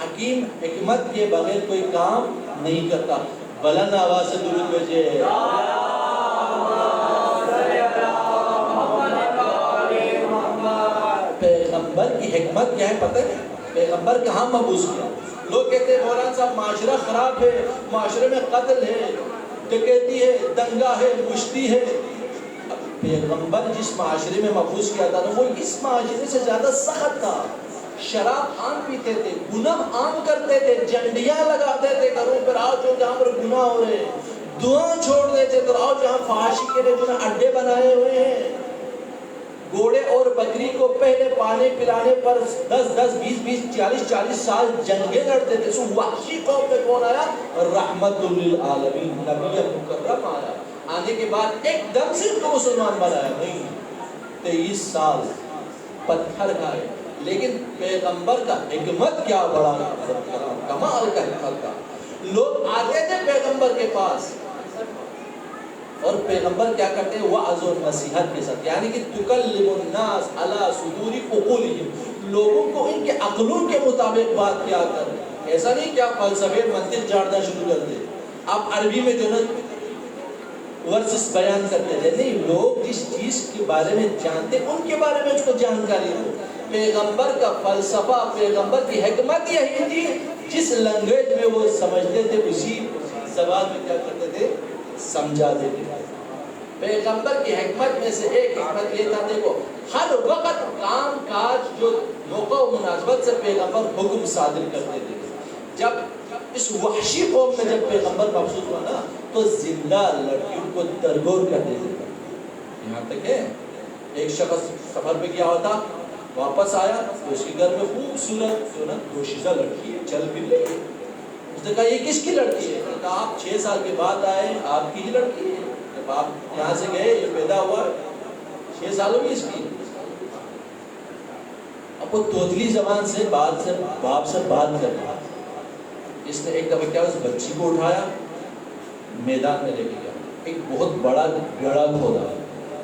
حکیم حکمت کے بغیر کوئی کام نہیں کرتا. بلند آواز سے درود بھیجے. پیغمبر کی حکمت کیا ہے پتہ ہے؟ پیغمبر کہاں مبعوث کیا؟ لوگ کہتے ہیں مولانا صاحب معاشرہ خراب ہے، معاشرے میں قتل ہے، ڈکیتی ہے، دنگا ہے، مشتی ہے. پیغمبر جس معاشرے میں مبعوث کیا تھا وہ اس معاشرے سے زیادہ سخت تھا. شراب عام پیتے تھے، گناہ عام کرتے تھے، جنڈیاں لگاتے تھے گھروں پر، آؤ جو جہاں پر گناہ ہو رہے ہیں دعا چھوڑ دیتے تھے، آؤ جہاں فحاشی کے لیے جو اڈے بنائے ہوئے ہیں. گھوڑے اور بکری کو پہلے پانے پلانے پر 10 20 40 سال جنگیں لڑتے تھے. سو وحشی قوم میں کون آیا؟ رحمت للعالمین نبی مکرم آیا. آنے کے بعد ایک دم سے ان کو مسلمان بنایا نہیں، 23 سال پتھر کھائے. لیکن پیغمبر کا حکمت کیا بڑا کمال کا حکمت کا. لوگ آتے تھے پیغمبر کے پاس اور پیغمبر کیا کرتے ہیں؟ وعظ و نصیحت کے ساتھ، یعنی کہ تکلم الناس علی صدور عقولہم. لوگوں کو ان کے عقلوں کے مطابق بات کیا کر. ایسا نہیں کہ آپ فلسفے منطق جھاڑنا شروع کر دیں، آپ عربی میں جو نا ورسز بیان کرتے تھے. نہیں، لوگ جس چیز کے بارے میں جانتے ان کے بارے میں اس کو جانکاری ہو. پیغمبر کا فلسفہ، پیغمبر کی حکمت یہی تھی جس لینگویج میں وہ سمجھتے تھے اسی زبان میں کیا کرتے تھے؟ سمجھا دیتے. پیغمبر کی حکمت میں سے ایک حکمت یہ تھا، دیکھو ہر وقت کام کاج جو موقع و مناسبت سے پیغمبر حکم صادر کرتے تھے. جب اس وحشی قوم میں جب پیغمبر مبعوث ہوا نا تو زندہ لڑکیوں کو درگور کر دیتے تھے. یہاں تک ہے ایک شخص سفر پہ گیا ہوتا، واپس آیا تو اس کے گھر میں خوبصورت جو نا دوشیزہ لڑکی ہے، چل پھر رہی ہے. اس نے کہا یہ کس کی لڑکی ہے؟ کہا آپ 6 سال کے بعد آئے، آپ کی ہی لڑکی ہے. جب آپ یہاں سے گئے یہ پیدا ہوا 6 سالوں میں اس کی. اب وہ توتلی زبان سے باپ سے بات کر رہا. اس نے ایک دفعہ کیا اس بچی کو اٹھایا میدان میں لے کے گیا. ایک بہت بڑا گڑھا کھودا.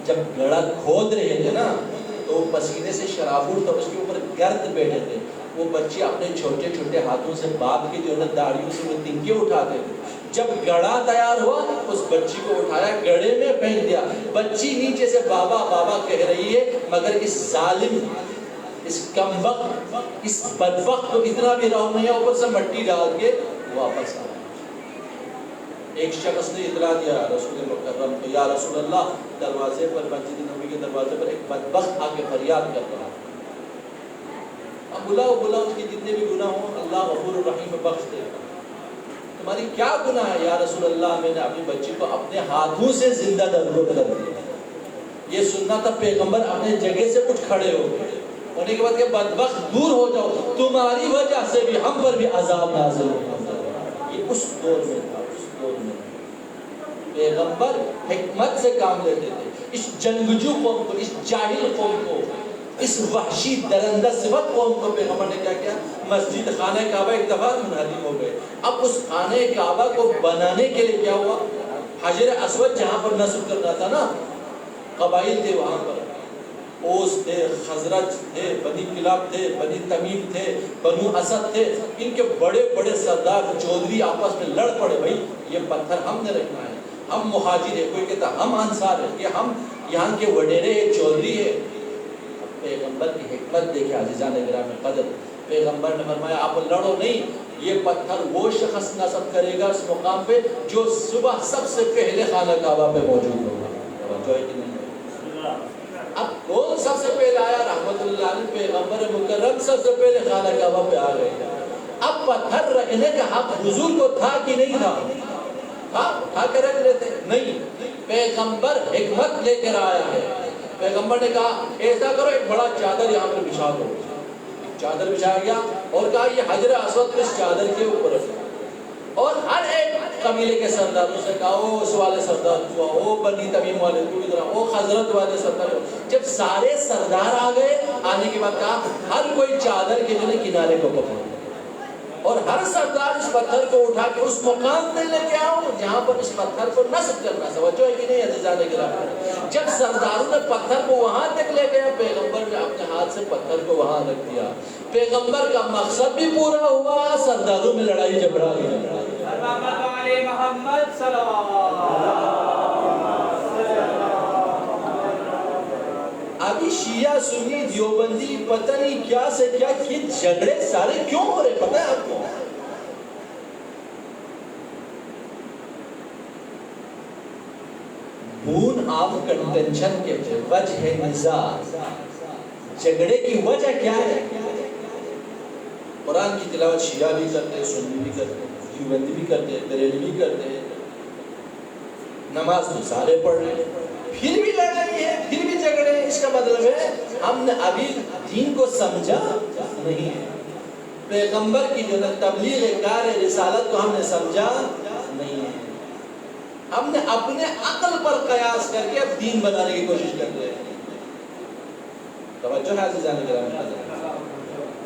جب گڑھا کھود رہے تھے نا تو پسینے سے شرابور تھا، اس کے اوپر گرد بیٹھے تھے. وہ بچے اپنے چھوٹے چھوٹے ہاتھوں سے باپ کی جو ہے داڑیوں سے وہ تنکے اٹھاتے تھے. جب گڑھا تیار ہوا اس بچی کو اٹھایا، گڑھے میں پھینک دیا. بچی نیچے سے بابا بابا کہہ رہی ہے، مگر اس ظالم، اس کمبخت، اس بدبخت کو اتنا بھی رحم نہیں ہے، اوپر سے مٹی ڈال کے واپس آیا. ایک شخص نے اطلاع دیا رسول مکرم کو، یا رسول اللہ دروازے پر، مسجد نبی کے دروازے پر ایک بدبخت آ کے فریاد کر رہا. اب بلاؤ اس کے جتنے بھی گناہ ہوں اللہ غفور الرحیم بخش دے. تمہاری کیا گناہ ہے؟ یا رسول اللہ میں نے اپنی بچی کو اپنے ہاتھوں سے زندہ درگور کر دیا. یہ سننا تھا پیغمبر اپنے جگہ سے کچھ کھڑے ہو گئے ہونے کے بعد کہ بدبخت دور ہو جاؤ، تمہاری وجہ سے بھی ہم پر بھی عذاب نازل ہو. یہ اس دور میں تھا. اس دور میں پیغمبر حکمت سے کام لیتے تھے. اس جنگجو قوم کو، اس جاہل قوم کو، اس وحشی درندہ صفت قوم کو پیغمبر نے کیا کیا؟ مسجد خانہ کعبہ ایک دفعہ منہدم ہو گئے. اب اس خانہ کعبہ کو بنانے کے لیے کیا ہوا؟ حجر اسود جہاں پر نصب کرنا تھا نا، قبائل تھے وہاں پر، اوس تھے، خزرج تھے، بنی کلاب تھے، بنی تمیم تھے، بنو اسد تھے. ان کے بڑے بڑے سردار چودھری آپس میں لڑ پڑے، بھائی یہ پتھر ہم نے رکھنا ہے، ہم مہاجر ہے. کوئی کہتا ہم انصار ہیں، یہ ہم یہاں کے وڈیرے چودھری ہے. پیغمبر کی حکمت دیکھیں عزیزان گرامی قدر. پیغمبر نے فرمایا آپ لڑو نہیں، یہ پتھر وہ شخص نصب کرے گا اس مقام پہ جو صبح سب سے پہلے خانہ کعبہ پہ موجود ہوگا. توجہ ہے کہ نہیں؟ اب کون سب سے پہلے آیا؟ رحمت اللہ علیہ پیغمبر مکرم سب سے پہلے خانہ کعبہ پہ آ گئے. اب پتھر رکھنے کا حق حضور کو تھا کہ نہیں تھا؟ اٹھا کے رکھ لیتے نہیں. پیغمبر حکمت لے کر آیا ہے. پیغمبر نے کہا ایسا کرو، ایک بڑا چادر یہاں پر بچھا دو. چادر بچھایا گیا اور کہا یہ حجر اسود کو اس چادر کے اوپر رکھو. اور ہر ایک قبیلے کے سرداروں سے کہا او اس والے سردار کو، او بنی تمیم والے کو ادھر، او خزرت والے سردار کو. جب سارے سردار آ گئے، آنے کے بعد کہا ہر کوئی چادر کے جو کنارے کو پکڑو. اور ہر سردار اس پتھر کو اٹھا کے اس مقام پہ لے کے آؤ جہاں پر اس پتھر کو نصب کرنا. توجہ ہے کہ نہیں عزیزان کرام؟ جب سرداروں نے پتھر کو وہاں تک لے گیا پیغمبر نے اپنے ہاتھ سے پتھر کو وہاں رکھ دیا. پیغمبر کا مقصد بھی پورا ہوا, سرداروں میں لڑائی جھگڑا محمد صلی اللہ. ابھی شیعہ سنی دیوبندی پتہ نہیں کیا سے کیا یہ جھگڑے سارے کیوں ہو رہے پتہ ہے آپ کو؟ بون آف کنٹینشن کے وجہ نزاع, جھگڑے کی وجہ کیا ہے؟ قرآن کی تلاوت شیعہ بھی کرتے, سنی بھی کرتے, دیوبندی بھی کرتے, بریلوی بھی کرتے, نماز تو سارے پڑھ رہے ہیں, پھر بھی لڑائی ہے, پھر بھی جھگڑے. اس کا مطلب ہے ہم نے ابھی دین کو سمجھا نہیں ہے. پیغمبر کی جو تبلیغ کار رسالت کو ہم نے سمجھا نہیں ہے. ہم نے اپنے عقل پر قیاس کر کے اب دین بنانے کی کوشش کر رہے ہیں. توجہ ہے عزیزان کرام؟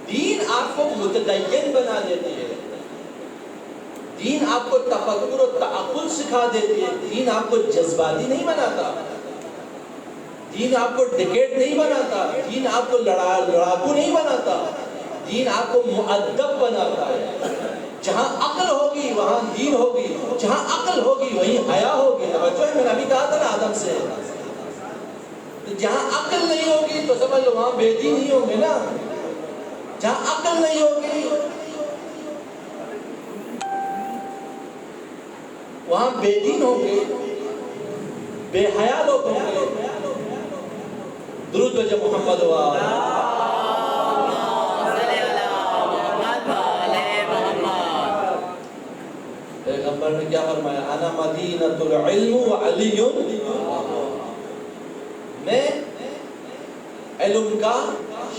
دین آپ کو متدین بنا دیتی ہے, دین آپ کو تفکر و تعقل سکھا دیتی ہے, دین آپ کو جذباتی نہیں بناتا, دین آپ کو ڈکیٹ نہیں بناتا, دین آپ کو لڑاکو نہیں بناتا, دین آپ کو مؤدب بناتا ہے. جہاں عقل ہوگی وہاں دین ہوگی, جہاں عقل ہوگی وہیں حیا ہوگی. توجہ ہے, میں نے ابھی کہا تھا نا آدم سے, جہاں عقل نہیں ہوگی تو سمجھ لو وہاں بے دین نہیں ہوں گے نا. جہاں عقل نہیں ہوگی وہاں بے دین ہوں گے, بے حیا لوگ ہوں گے. درود بجے محمد پیغمبر نے کیا فرمایا؟ انا مدینۃ العلم وعلی, میں علم کا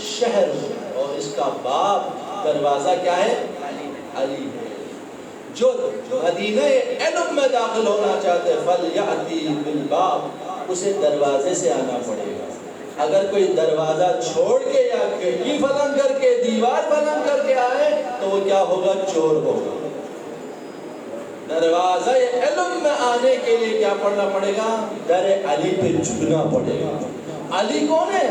شہر ہوں اور اس کا باب دروازہ کیا ہے؟ علی ہے. جو مدینہ علم میں داخل ہونا چاہتے فلیأتی بالباب, اسے دروازے سے آنا پڑے گا. اگر کوئی دروازہ چھوڑ کے یا کھڑکی فلنگ کر کے دیوار فلنگ کر کے آئے تو وہ کیا ہوگا؟ چور ہوگا. دروازہ علم میں آنے کے لیے کیا پڑھنا پڑے گا؟ در علی پہ جھکنا پڑے گا. علی کون ہے؟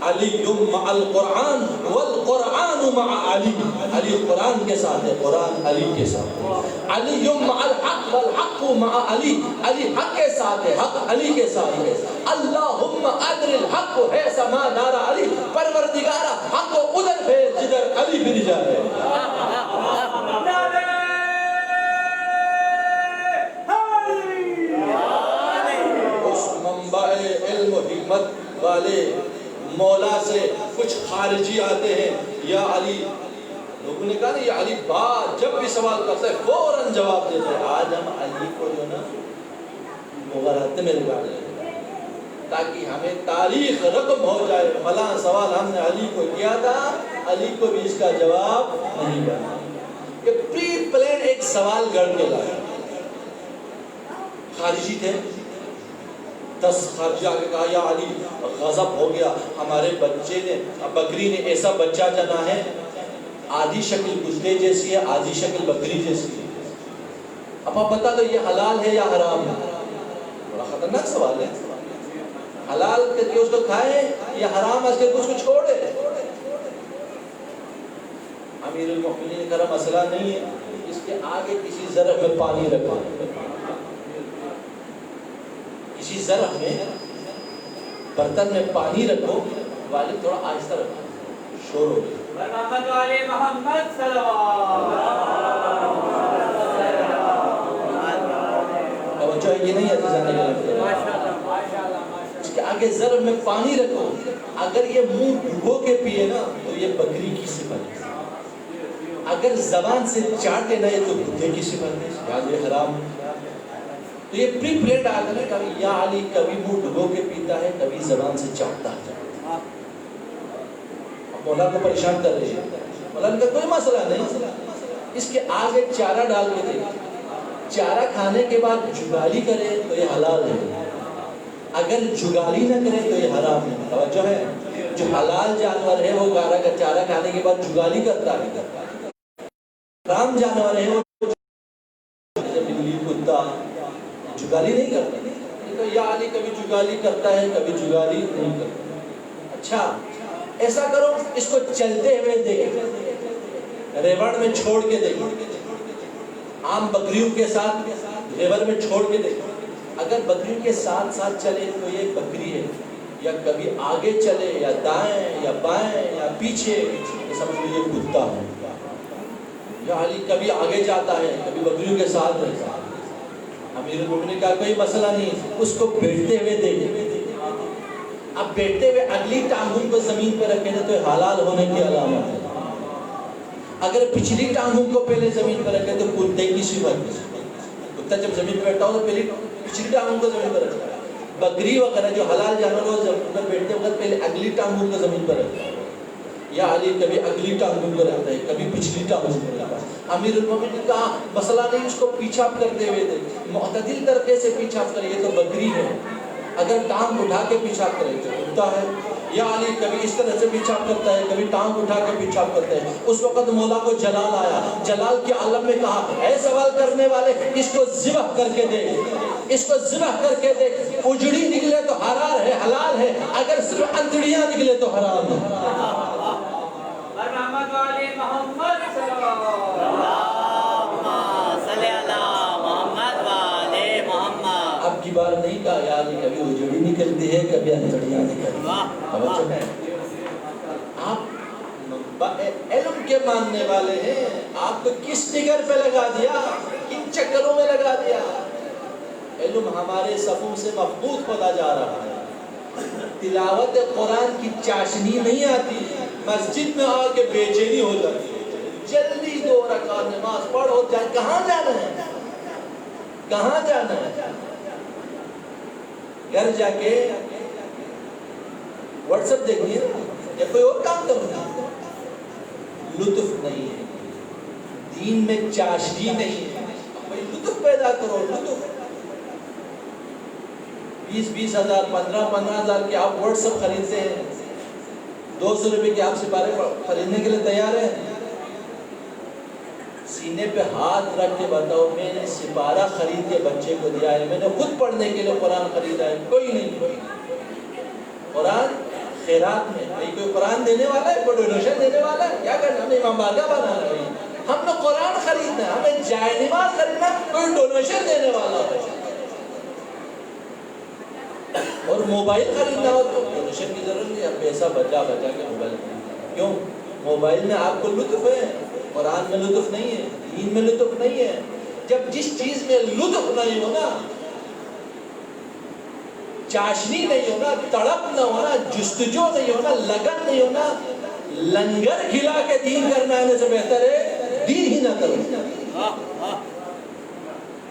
علی مع القرآن والقرآن مع علی, علی قرآن کے ساتھ ہے, قرآن علی کے ساتھ ہے. علی مع الحق والحق مع علی, علی حق کے ساتھ ہے, حق علی کے ساتھ ہے. اللہم ادر الحق حیث ما دار علی, پروردگارا حق کو ادھر بھیج جدھر علی بھی جائے. اس منبع علم و حکمت والے مولا سے کچھ خارجی آتے ہیں, یا علی, لوگوں نے کہا نا یہ علی بات جب بھی سوال کرتا ہے فوراً جواب دیتے ہیں. آج ہم علی کو جو نا مغالطے میں لگا دیں تاکہ ہمیں تاریخ رقم ہو جائے, فلاں سوال ہم نے علی کو کیا تھا, علی کو بھی اس کا جواب نہیں کرنا. یہ پری پلان ایک سوال گڑ کے لایا. خارجی تھے, 10 خارجی آگے کہا یا علی غضب ہو گیا, ہمارے بچے نے, بکری نے ایسا بچہ جنا ہے, آدھی شکل گزرے جیسی ہے, آدھی شکل بکری جیسی ہے. اب آپ بتا دو یہ حلال ہے یا حرام ہے؟ بڑا خطرناک سوال ہے. حلال کر کے اس کو کھائے یا حرام کر کے اس کو چھوڑے؟ امیر المؤمنین نے کہا مسئلہ نہیں ہے, اس کے آگے کسی ظرف میں پانی رکھو, کسی ظرف میں برتن میں پانی رکھو, والد تھوڑا آہستہ رکھو, شور ہو گیا. محمد والے محمد صلی اللہ. توجہ ہے یہ نہیں ہے اس کے آگے ظرف میں پانی رکھو. اگر یہ منہ ڈبو کے پیے نا تو یہ بکری کی صفت ہے, اگر زبان سے چاٹے نہ تو بھوکے کی صفت ہے, یاد یہ حرام. تو یہ پری پلیٹ آ کر کبھی یا علی کبھی منہ ڈبو کے پیتا ہے, کبھی زبان سے چاٹتا ہے. مولا کو پریشان کر رہے ہیں. مولا کا کوئی مسئلہ نہیں, اس کے آگے چارہ ڈال کے دے, چارہ کھانے کے بعد جگالی کرے تو یہ حلال ہے, اگر جگالی نہ کرے تو یہ حرام ہے. توجہ ہے, جو حلال جانور ہے وہ گارا کا چارہ کھانے کے بعد جگالی کرتا ہے, تمام جانور ہیں وہ بلی کتا جگالی نہیں کرتے. یا علی کبھی جگالی کرتا ہے کبھی جگالی نہیں کرتا. اچھا ایسا کرو اس کو چلتے ہوئے دیکھ ریوڑ میں چھوڑ کے دیکھ, عام بکریوں کے ساتھ ریوڑ میں چھوڑ کے دیکھ. اگر بکریوں کے ساتھ ساتھ چلے تو یہ بکری ہے, یا کبھی آگے چلے یا دائیں یا بائیں یا پیچھے تو سمجھ لو یہ کتا ہے. یا علی کبھی آگے جاتا ہے کبھی بکریوں کے ساتھ رہتا ہے. امیر المومنین کا کوئی مسئلہ نہیں, اس کو بیٹھتے ہوئے دیکھیں. اب بیٹھتے ہوئے اگلی ٹانگوں کو زمین پہ رکھیں تو حلال ہونے کی علامت ہے. اگر پچھلی ٹانگوں کو پہلے زمین پہ رکھیں تو کتے کی صفت ہے. کتا جب زمین پہ بیٹھتا ہو تو پہلے پچھلی ٹانگوں کو زمین پہ رکھتا ہے. بکری وغیرہ جو حلال جانور ہو زمین پر بیٹھتے وقت پہلے اگلی ٹانگوں کو زمین پر رکھتا ہے. یا علی کبھی اگلی ٹانگوں کو رکھتا ہے کبھی پچھلی ٹانگوں کو رکھتا ہے. امیر المومنین نے کہا مسئلہ نہیں, اس کو پیچھاپ کرتے ہوئے دے, معتدل طریقے سے پیچھاپ کرے, یہ تو بکری ہے. اگر ٹانگ اٹھا کے پیچھاپ کرے تو کتا ہے. یا علی کبھی اس طرح سے پیچھاپ کرتا ہے کبھی ٹانگ اٹھا کے پیچھاپ کرتا ہے. اس وقت مولا کو جلال آیا, جلال کے عالم میں کہا اے سوال کرنے والے اس کو ذبح کر کے دے, اس کو ذبح کر کے دے. اجڑی نکلے تو حرام ہے حلال ہے, اگر صرف انتڑیاں نکلے تو حرام ہے. رحمت والے محمد صلی اللہ محمد والے محمد. اب کی بار نہیں کہا یا علی کبھی اجڑی نکلتی ہے کبھی انتڑیاں نکلتی ہیں. آپ علم کے ماننے والے ہیں, آپ کو کس فگر پہ لگا دیا, کن چکروں میں لگا دیا. علم ہمارے صفوں سے مفقود ہوتا جا رہا ہے. تلاوت قرآن کی چاشنی نہیں آتی, مسجد میں آ کے بے چینی ہو جاتی ہے. جلدی 2 رکعت نماز پڑھو, کہاں جانا ہے, کہاں جانا ہے. گھر جا کے واٹس ایپ دیکھیے یا کوئی اور کام کرو. لطف نہیں ہے دین میں, چاشنی نہیں ہے. کوئی لطف پیدا کرو, لطف. 20-20 ہزار 15-15 ہزار کے آپ واٹس ایپ خریدتے ہیں, 200 روپے کے آپ سپارے خریدنے کے لیے تیار ہیں. سینے پہ ہاتھ رکھ کے بتاؤ میں نے سپارہ خرید کے بچے کو دیا ہے, میں نے خود پڑھنے کے لیے قرآن خریدا ہے. کوئی نہیں. قرآن خیرات میں کوئی قرآن دینے والا ہے, کوئی ڈونیشن دینے والا ہے, کیا کرنا, ہمیں امام بارگاہ بنانا ہے. ہم نے قرآن خریدنا ہے, ہمیں جائے نماز خریدنا, کوئی ڈونیشن دینے والا ہے. اور موبائل خریدنا ہو تو ڈونیشن کی ضرورت نہیں, اب پیسہ بچا بچا کے موبائل خریدنا. کیوں, موبائل میں آپ کو لطف ہے, قرآن میں لطف نہیں ہے, دین میں لطف نہیں ہے. جب جس چیز میں لطف نہیں ہونا, چاشنی نہیں ہونا, تڑپ نہ ہونا, جستجو نہیں ہونا, لگن نہیں ہونا, لنگر کھلا کے دین کرنا ہے سے بہتر ہے دین ہی نہ کرو.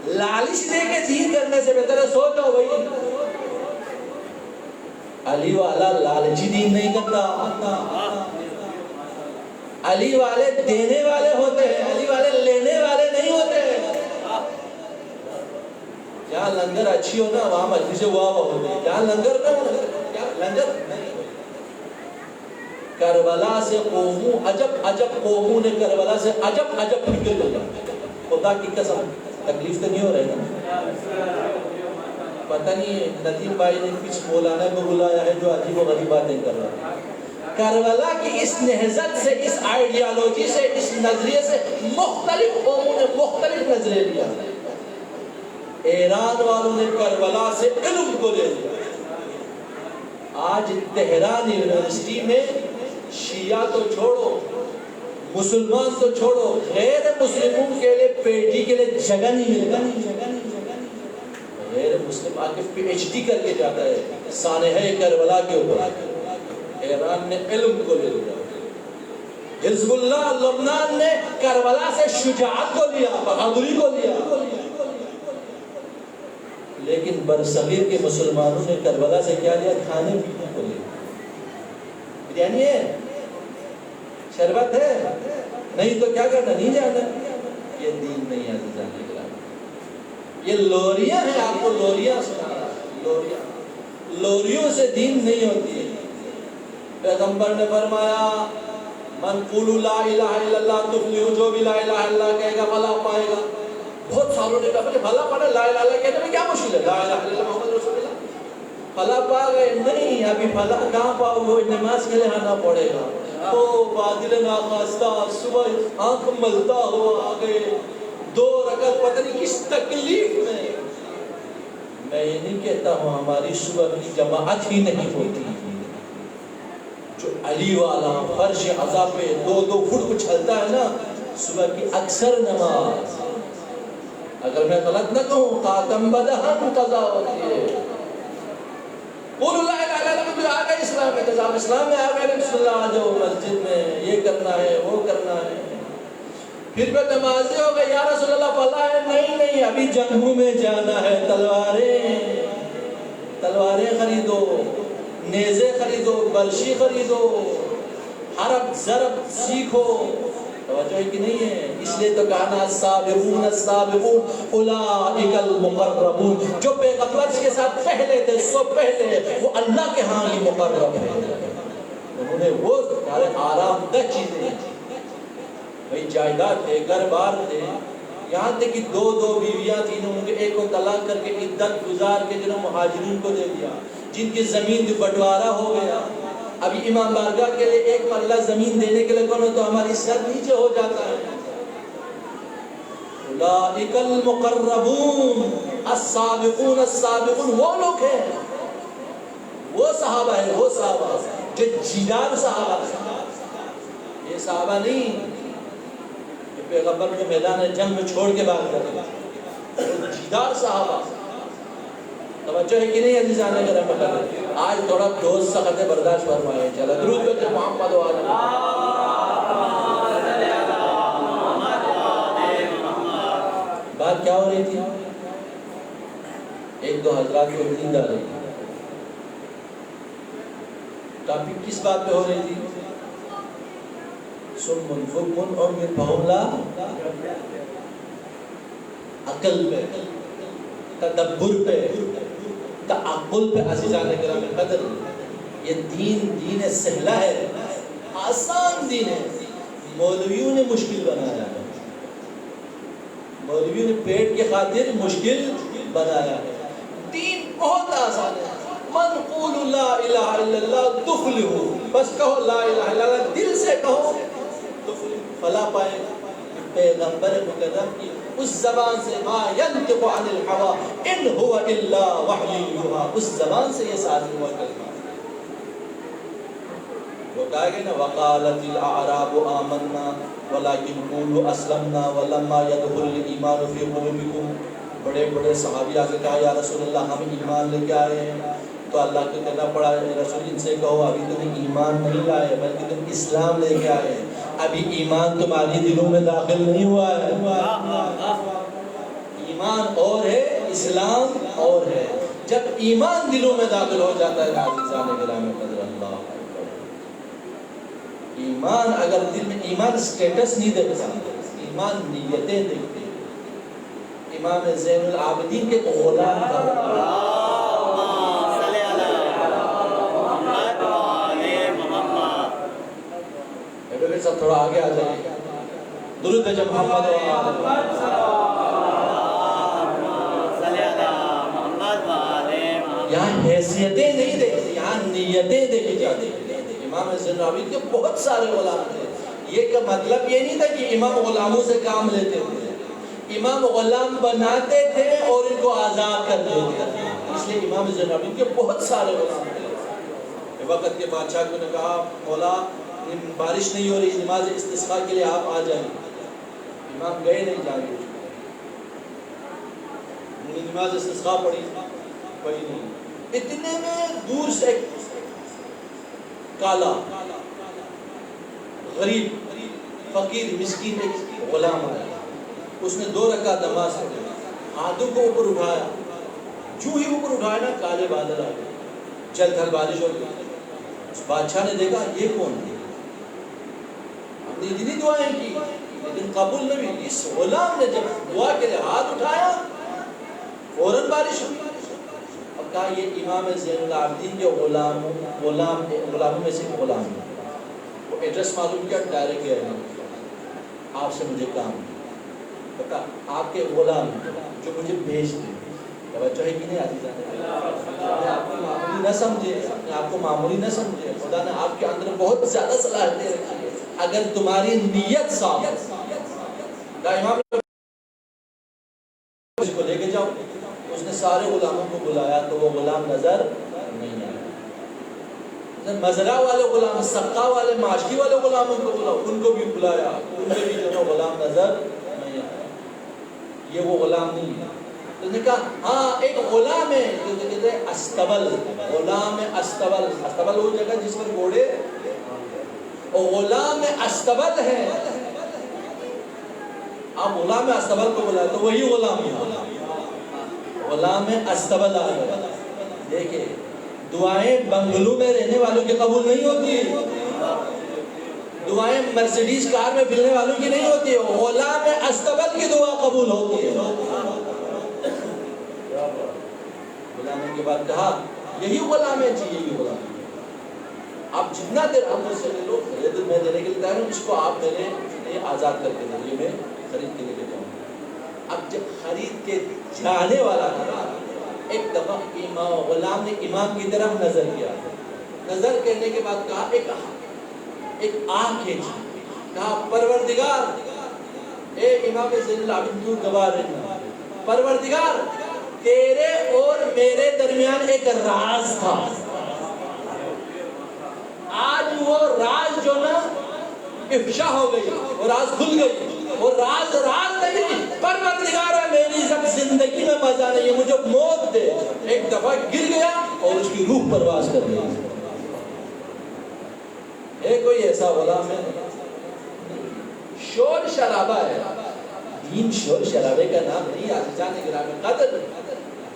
لالچ دے کے دین کرنے سے بہتر ہے سو جاؤ بھائی. علی والا لالچی دین نہیں کرتا, علی والے دینے والے ہوتے ہیں, علی والے لینے والے نہیں ہوتے. جہاں لنگر اچھی ہو نا وہاں مجلس سے واہ واہ ہوتی ہے, جہاں لنگر نہ ہو لنگر نہیں. کربلا سے قوموں, عجب عجب قوموں نے کربلا سے عجب عجب فکر لیا. خدا کی قسم تکلیف تو نہیں ہو رہی نا. پتہ نہیں ندیم بھائی نے کس مولانا کو بلایا ہے جو عجیب و غریب باتیں کر رہا ہے. کربلا کی اس نہضت سے, اس آئیڈیالوجی سے, اس نظریے سے مختلف قوموں نے مختلف نظریے لیا. ایران والوں نے کربلا سے علم کو لے لیا. آج تہران یونیورسٹی میں شیعہ تو چھوڑو, مسلمان تو چھوڑو, غیر مسلموں کے لیے پی جی کے لیے جگہ نہیں ملتا. غیر مسلم آ کے پی ایچ ڈی کر کے جاتا ہے سانحہ کربلا کے اوپر. ایران نے علم کو لے لیا. حزب اللہ لبنان نے کربلا سے شجاعت کو لیا, بہادری کو لیا. لیکن برصغیر کے مسلمانوں نے کربلا سے کیا لیا, کھانے پینے کو لیا. بریانی ہے, شربت ہے, نہیں تو کیا کرنا, نہیں جانا. یہ دین نہیں ہے جانے کے لیے. یہ لوریاں ہیں, آپ کو لوریاں سنا, لوریوں سے دین نہیں ہوتی ہے. پیغمبر نے فرمایا من قولوا لا الہ الا اللہ تفلحوا، جو بھی لا الہ الا اللہ کہے گا بھلا پائے گا. بہت ساروں نے کہا بھلا پڑا، لا الہ الا اللہ کہنے میں کیا مشکل ہے، لا الہ الا اللہ محمد رسول اللہ. پھلا پا گئے؟ نہیں، ابھی پھلا کہاں پاؤ، وہ نماز کے لیے آنا پڑے گا. تو بادل ناخواستہ صبح آنکھ ملتا ہوا آگے 2 رکعت پتہ نہیں کس تکلیف میں یہ نہیں کہتا ہوں ہماری صبح کی جماعت ہی نہیں ہوتی. جو علی والا فرش عزا پہ 2 فٹ اچھلتا ہے نا صبح کی اکثر نماز، اگر میں غلط نہ کہوں خاتم بدہن قضا ہوتی ہے. قولوا لا الہ الا اللہ، آ گئے اسلام میں، نظام اسلام میں آ گئے، بسم اللہ آ جاؤ مسجد میں، یہ کرنا ہے وہ کرنا ہے. پھر میں نمازی ہو گئے، یا رسول اللہ فلا ہے، نہیں ابھی جنگوں میں جانا ہے، تلواریں خریدو، نیزے خریدو، برشی خریدو، حرب ضرب سیکھو. توجہ ہے کہ نہیں ہے؟ اس لیے تو کہنا السابقون السابقون اولئک المقربون، جو پیغمبر کے ساتھ پہلے تھے سب پہلے وہ اللہ کے ہاں ہی مقرب ہیں. انہوں نے وہ سارے آرام دہ چیزیں، بھئی جائیداد تھے، گھر بار تھے، یہاں تک کہ 2 بیویاں تھیں، انہوں نے ایک کو طلاق کر کے عدت گزار کے جنہوں مہاجرین کو دے دیا، جن کی زمین بٹوارہ ہو گیا. ابھی امام بارگاہ کے لیے ایک مرلہ زمین دینے کے لیے کون ہو تو ہماری سر نیچے ہو جاتا ہے. اولئک المقربون السابقون السابقون، وہ لوگ ہیں، وہ صحابہ ہیں، وہ صحابہ جو جیدار صحابہ ہیں. یہ صحابہ نہیں کہ پیغمبر کو میدان جنگ میں چھوڑ کے بھاگ جاتے، جیدار صحابہ. توجہ ہے کہ نہیں عزیزان کرام؟ آج تھوڑا دوست سخت برداشت فرمائے. چلا درود پہ محمد و آل بات کیا ہو رہی تھی؟ 1-2 حضرات کو نیند آ رہی تھی. ٹاپک کس بات پہ ہو رہی تھی؟ سمن فکمن اور من فہم لا، عقل پہ، تدبر پہ، تعقل پہ. عزیزان کرام قدر، یہ دین سہلا ہے، آسان دین ہے. مولویوں نے مشکل بنایا ہے، مولویوں نے پیٹ کی خاطر مشکل بنایا ہے. دین بہت آسان ہے. من قولوا لا الہ الا اللہ تفلحوا، بس کہو لا الہ الا اللہ، دل سے کہو فلا پائے. پیغمبر مکرم کی اس زبان سے ما ینطق عن الهوى ان هو الا وحی یوحی، اس زبان سے یہ صادر ہوا کلمہ. وہ کہا گیا نا وقالت الاعراب آمنا ولکن قولوا اسلمنا ولما يدخل الايمان في قلوبكم. بڑے بڑے صحابی آگے کہا یا رسول اللہ ہم ایمان لے کے آئے ہیں. تو اللہ کو کہنا پڑا رسول ان سے کہو ابھی تم ایمان نہیں لائے بلکہ تم اسلام لے کے آئے ہیں، ابھی ایمان تمہاری دلوں میں داخل نہیں ہوا ہے. ایمان اور ہے، اسلام اور ہے. جب ایمان دلوں میں داخل ہو جاتا ہے عزیزان گرامی قدر اللہ، ایمان اگر دل میں، ایمان سٹیٹس نہیں دیکھتا، ایمان نیتیں دیکھتے. امام زین العابدین کے غلام کا سب تھوڑا آگے آ جائیں. درود بھیجو محمد و یہاں حیثیتیں نہیں دیکھتی، یہاں نیتیں دیکھی جاتی. امام زین العابدین کے بہت سارے غلام تھے. یہ کا مطلب یہ نہیں تھا کہ امام غلاموں سے کام لیتے تھے، امام غلام بناتے تھے اور ان کو آزاد کر دیتے تھے. اس لیے امام زین العابدین کے بہت سارے غلام تھے. وقت کے بادشاہ کو نے کہا مولا بارش نہیں ہو رہی، نماز استسقاء کے لیے آپ آ جائیں. امام گئے نہیں جانے، انہوں نے نماز استسقاء پڑھی نہیں. اتنے میں دور سے ایک کالا غریب فقیر مسکین ایک غلام آیا. اس نے 2 رکعت نماز پڑھی، ہاتھوں کو اوپر اٹھایا، جو ہی اوپر اٹھایا نا کالے بادل آ گئے، جل تھل بارش ہو گئی. اس بادشاہ نے دیکھا یہ کون ہے، ہم نے اتنی دعائیں کی لیکن قبول نہیں ہوئی. اس غلام نے جب دعا کے لیے ہاتھ اٹھایا فوراً بارش ہوئی. اب کہا یہ امام زین العابدین کے غلاموں میں سے غلام ہے. وہ ایڈریس معلوم کیا؟ ڈائریکٹ گیا آپ سے مجھے کام بتا، آپ کے غلام جو مجھے بھیج دیں، توجہ ہے کہ نہیں آتی جانے؟ آپ کو معمولی نہ سمجھے، اپنے آپ کو معمولی نہ سمجھے، خدا نے آپ کے اندر بہت زیادہ صلاحیتیں رکھی ہے اگر تمہاری نیت صاف ہے۔ امام اس کو لے کے جاؤ، اس نے سارے غلاموں کو بلایا تو وہ غلام نظر نہیں آیا۔ مزرعہ والے غلام، سقا والے، معاشی والے غلاموں کو بلاؤ، ان کو بھی بلایا، ان میں بھی جو غلام نظر نہیں آیا۔ یہ وہ غلام نہیں ہے۔ تو نے کہا ہاں ایک غلام ہے جو کہتے ہیں استبل، غلام استبل، استبل وہ جگہ جس پر گھوڑے، اور غلام استبل ہے۔ آپ غلام استبل کو بلائے تو وہی غلام ہے، غلام استبل آ گیا۔ دیکھیں دعائیں بنگلو میں رہنے والوں کی قبول نہیں ہوتی، دعائیں مرسیڈیز کار میں پھرنے والوں کی نہیں ہوتی، غلام استبل کی دعا قبول ہوتی ہے۔ غلاموں کے بعد کہا یہی غلام ہے، جی یہی غلام ہے، آپ جتنا دیر آپ مجھ سے لے لو، میں دینے کے لیے تیار ہوں، اس کو آپ میرے لیے آزاد کر کے دیں، یہ میں خرید کے لے کے جاؤں۔ اب جب خرید کے جانے والا تھا، ایک دفعہ غلام نے امام کی طرف نظر کیا، نظر کرنے کے بعد کہا ایک آنکھ کھینچی، کہا پروردگار، اے امام زین العابدین تو گواہ رہنا، پروردگار تیرے اور میرے درمیان ایک راز تھا، آج وہ راز جو نا افشا ہو گئی، وہ راز کھل گئی، وہ راز نہیں، پروردگار میری سب زندگی میں مزہ نہیں ہے، مجھے موت دے۔ ایک دفعہ گر گیا اور اس کی روح پرواز کر گئی۔ کوئی ایسا غلام ہے شور شرابہ ہے، دین شور شرابے کا نام نہیں، عزیزان گرام قدر،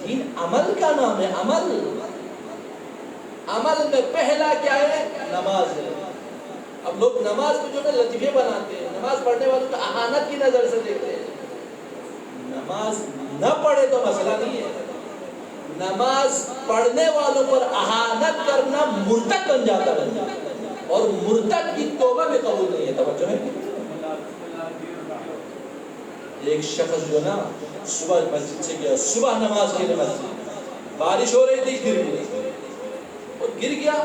دین عمل کا نام ہے، عمل میں پہلا کیا ہے؟ نماز ہے۔ اب لوگ نماز کو جو ہے لطیفے بناتے ہیں، نماز پڑھنے والوں کو اہانت کی نظر سے دیکھتے ہیں۔ نماز نہ پڑھے تو مسئلہ نہیں ہے، نماز پڑھنے والوں پر اہانت کرنا مرتد بن جاتا ہے، اور مرتد کی توبہ بھی قبول نہیں ہے۔ توجہ ہے، ایک شخص جو نا صبح مسجد سے گیا، صبح نماز کے لیے مسجد، بارش ہو رہی تھی، گر گیا،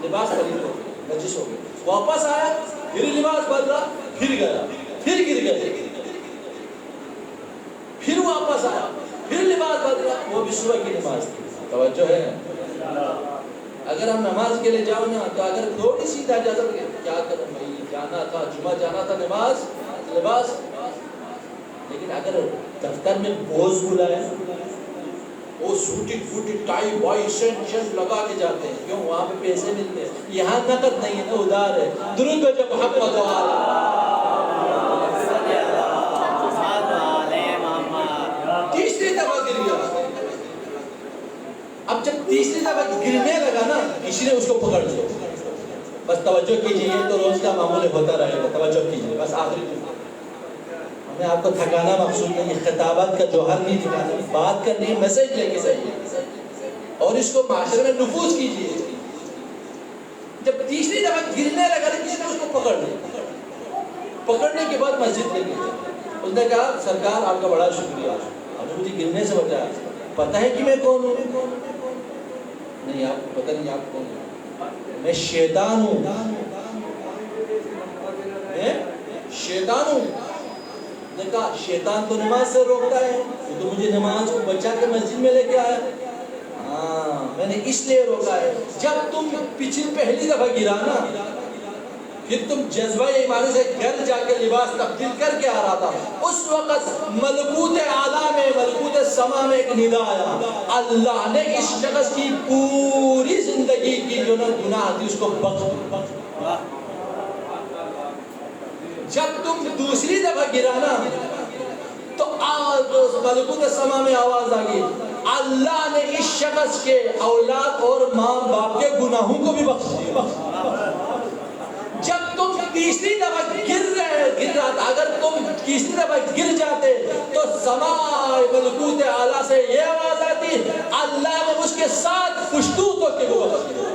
لباس پلید ہو گیا، نجس ہو گیا، واپس آیا، پھر لباس بدلا، پھر گیا، پھر گر گئے، پھر واپس آیا، پھر لباس بدلا، وہ بھی صبح کی نماز تھی۔ توجہ ہے، اگر ہم نماز کے لیے جاؤ نا تو اگر تھوڑی سی اجازت کیا کروں بھائی، جانا تھا جمعہ، جانا تھا نماز، لباس، لیکن اگر دفتر میں بوز بلائے، وہ سوٹی پھوٹی ٹائی بائی سینٹ شنٹ لگا کے جاتے ہیں، کیوں؟ وہاں پہ پیسے ملتے ہیں، یہاں نقد نہیں ہے نا، ادھار ہے۔ درود بھیجو محمد و تیسری دفعہ گر گیا۔ اب جب تیسری دفعہ گرنے لگا نا، کسی نے اس کو پکڑ لیا۔ بس توجہ کیجئے، یہ تو روز کا معمول ہوتا رہے گا، توجہ کیجئے، بس آخری ہمیں آپ کو تھکانا مقصود نہیں ہے، خطابت کا جوہر نہیں دکھانا، بات کرنی ہے، میسج لے کے جائیے اور اس کو معاشرے میں نفوذ کیجئے۔ جب تیسری دفعہ گرنے لگا کسی نے اس کو پکڑ لیا، پکڑنے کے بعد مسجد میں گیا، اس نے کہا سرکار آپ کا بڑا شکریہ، آپ نے مجھے گرنے سے بچایا، پتہ ہے کہ میں کون ہوں؟ نہیں، آپ پتہ نہیں آپ کون ہیں؟ میں شیطان ہوں، میں شیطان ہوں۔ نے کہا شیطان تو نماز سے روکتا ہے، وہ تو مجھے نماز کو بچا کے مسجد میں لے کے آیا، ہاں میں نے اس لیے روکا ہے۔ جب تم پہلی دفعہ گرا نا، پھر تم جذبہ ایمانی سے گھر جا کے لباس تبدیل کر کے آ رہا تھا، اس وقت ملکوت اعلیٰ میں، ملکوت سما میں ایک ندا آیا، اللہ نے اس شخص کی پوری زندگی کی جو نا گناہ تھی اس کو بخش دیا۔ جب تم دوسری دفعہ گرانا تو ملکوت سما میں آواز آ گئی، اللہ نے اس شخص کے اولاد اور ماں باپ کے گناہوں کو بھی بخش دیا۔ جب تم تیسری دفعہ گر رہا تھا، اگر تم تیسری دفعہ گر جاتے تو سما ملکوت اعلیٰ سے یہ آواز آتی، اللہ نے اس کے ساتھ پشتو تو کے وہ بخش دیا۔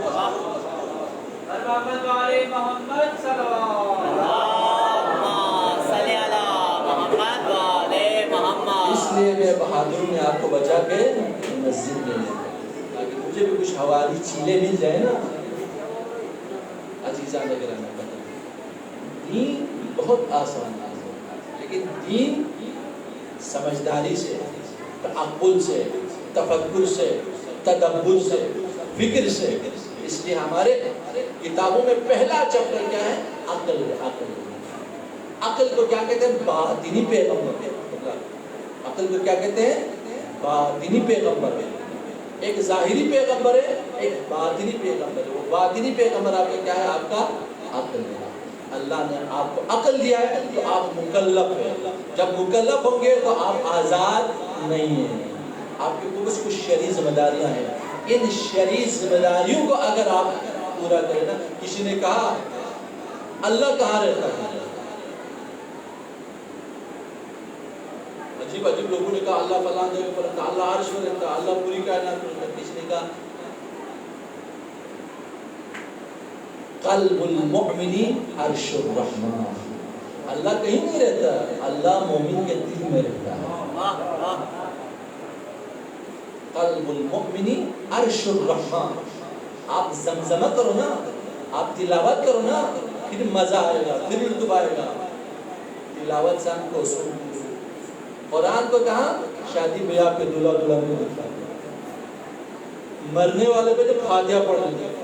محمد والے محمد صلوات صلی اللہ محمد والے محمد. اس لیے میں بہادروں نے آپ کو بچا کے مسجد میں لے گیا تاکہ مجھے بھی کچھ حوالی چیلے مل جائیں نا. عزیزان گرامی پتہ دین بہت آسان ہے لیکن دین سمجھداری سے، تعقل سے، تفکر سے، تدبر سے، فکر سے. اس لیے ہمارے کتابوں میں پہلا چیپٹر کیا ہے؟ عقل. عقل کو کیا کہتے ہیں؟ باطنی پیغمبر. عقل کو کیا کہتے ہیں؟ باطنی پیغمبر. ایک ظاہری پیغمبر ہے، ایک باطنی پیغمبر ہے. وہ باطنی پیغمبر آپ کا کیا ہے؟ آپ کا عقل ہے. اللہ نے آپ کو عقل دیا ہے تو آپ مکلف ہیں. جب مکلف ہوں گے تو آپ آزاد نہیں ہیں. آپ کے اوپر کچھ شرعی ذمہ داریاں ہیں. ان شرعی ذمہ داریوں کو اگر آپ پورا کریں نا. کسی نے کہا اللہ کہاں رہتا ہے؟ عجیب عجیب لوگوں نے کہا اللہ فلاں جگہ پر رہتا ہے، اللہ عرش میں رہتا ہے، اللہ پوری کائنات میں رہتا ہے. کسی نے کہا قلب المؤمن عرش الرحمن. اللہ کہیں نہیں رہتا، اللہ مومن کے دل میں رہتا ہے. قلب المؤمن عرش الرحمن. آپ زمزمہ کرو نا، آپ تلاوت کرو نا، پھر مزہ آئے گا، پھر لطف آئے گا. تلاوت سے ہم کو سن. قرآن کو کہاں؟ شادی بیاہ پہ دلہا دلہن میں لکھا ہے. مرنے والے پہ جو فاتحہ پڑھ لیتے ہیں.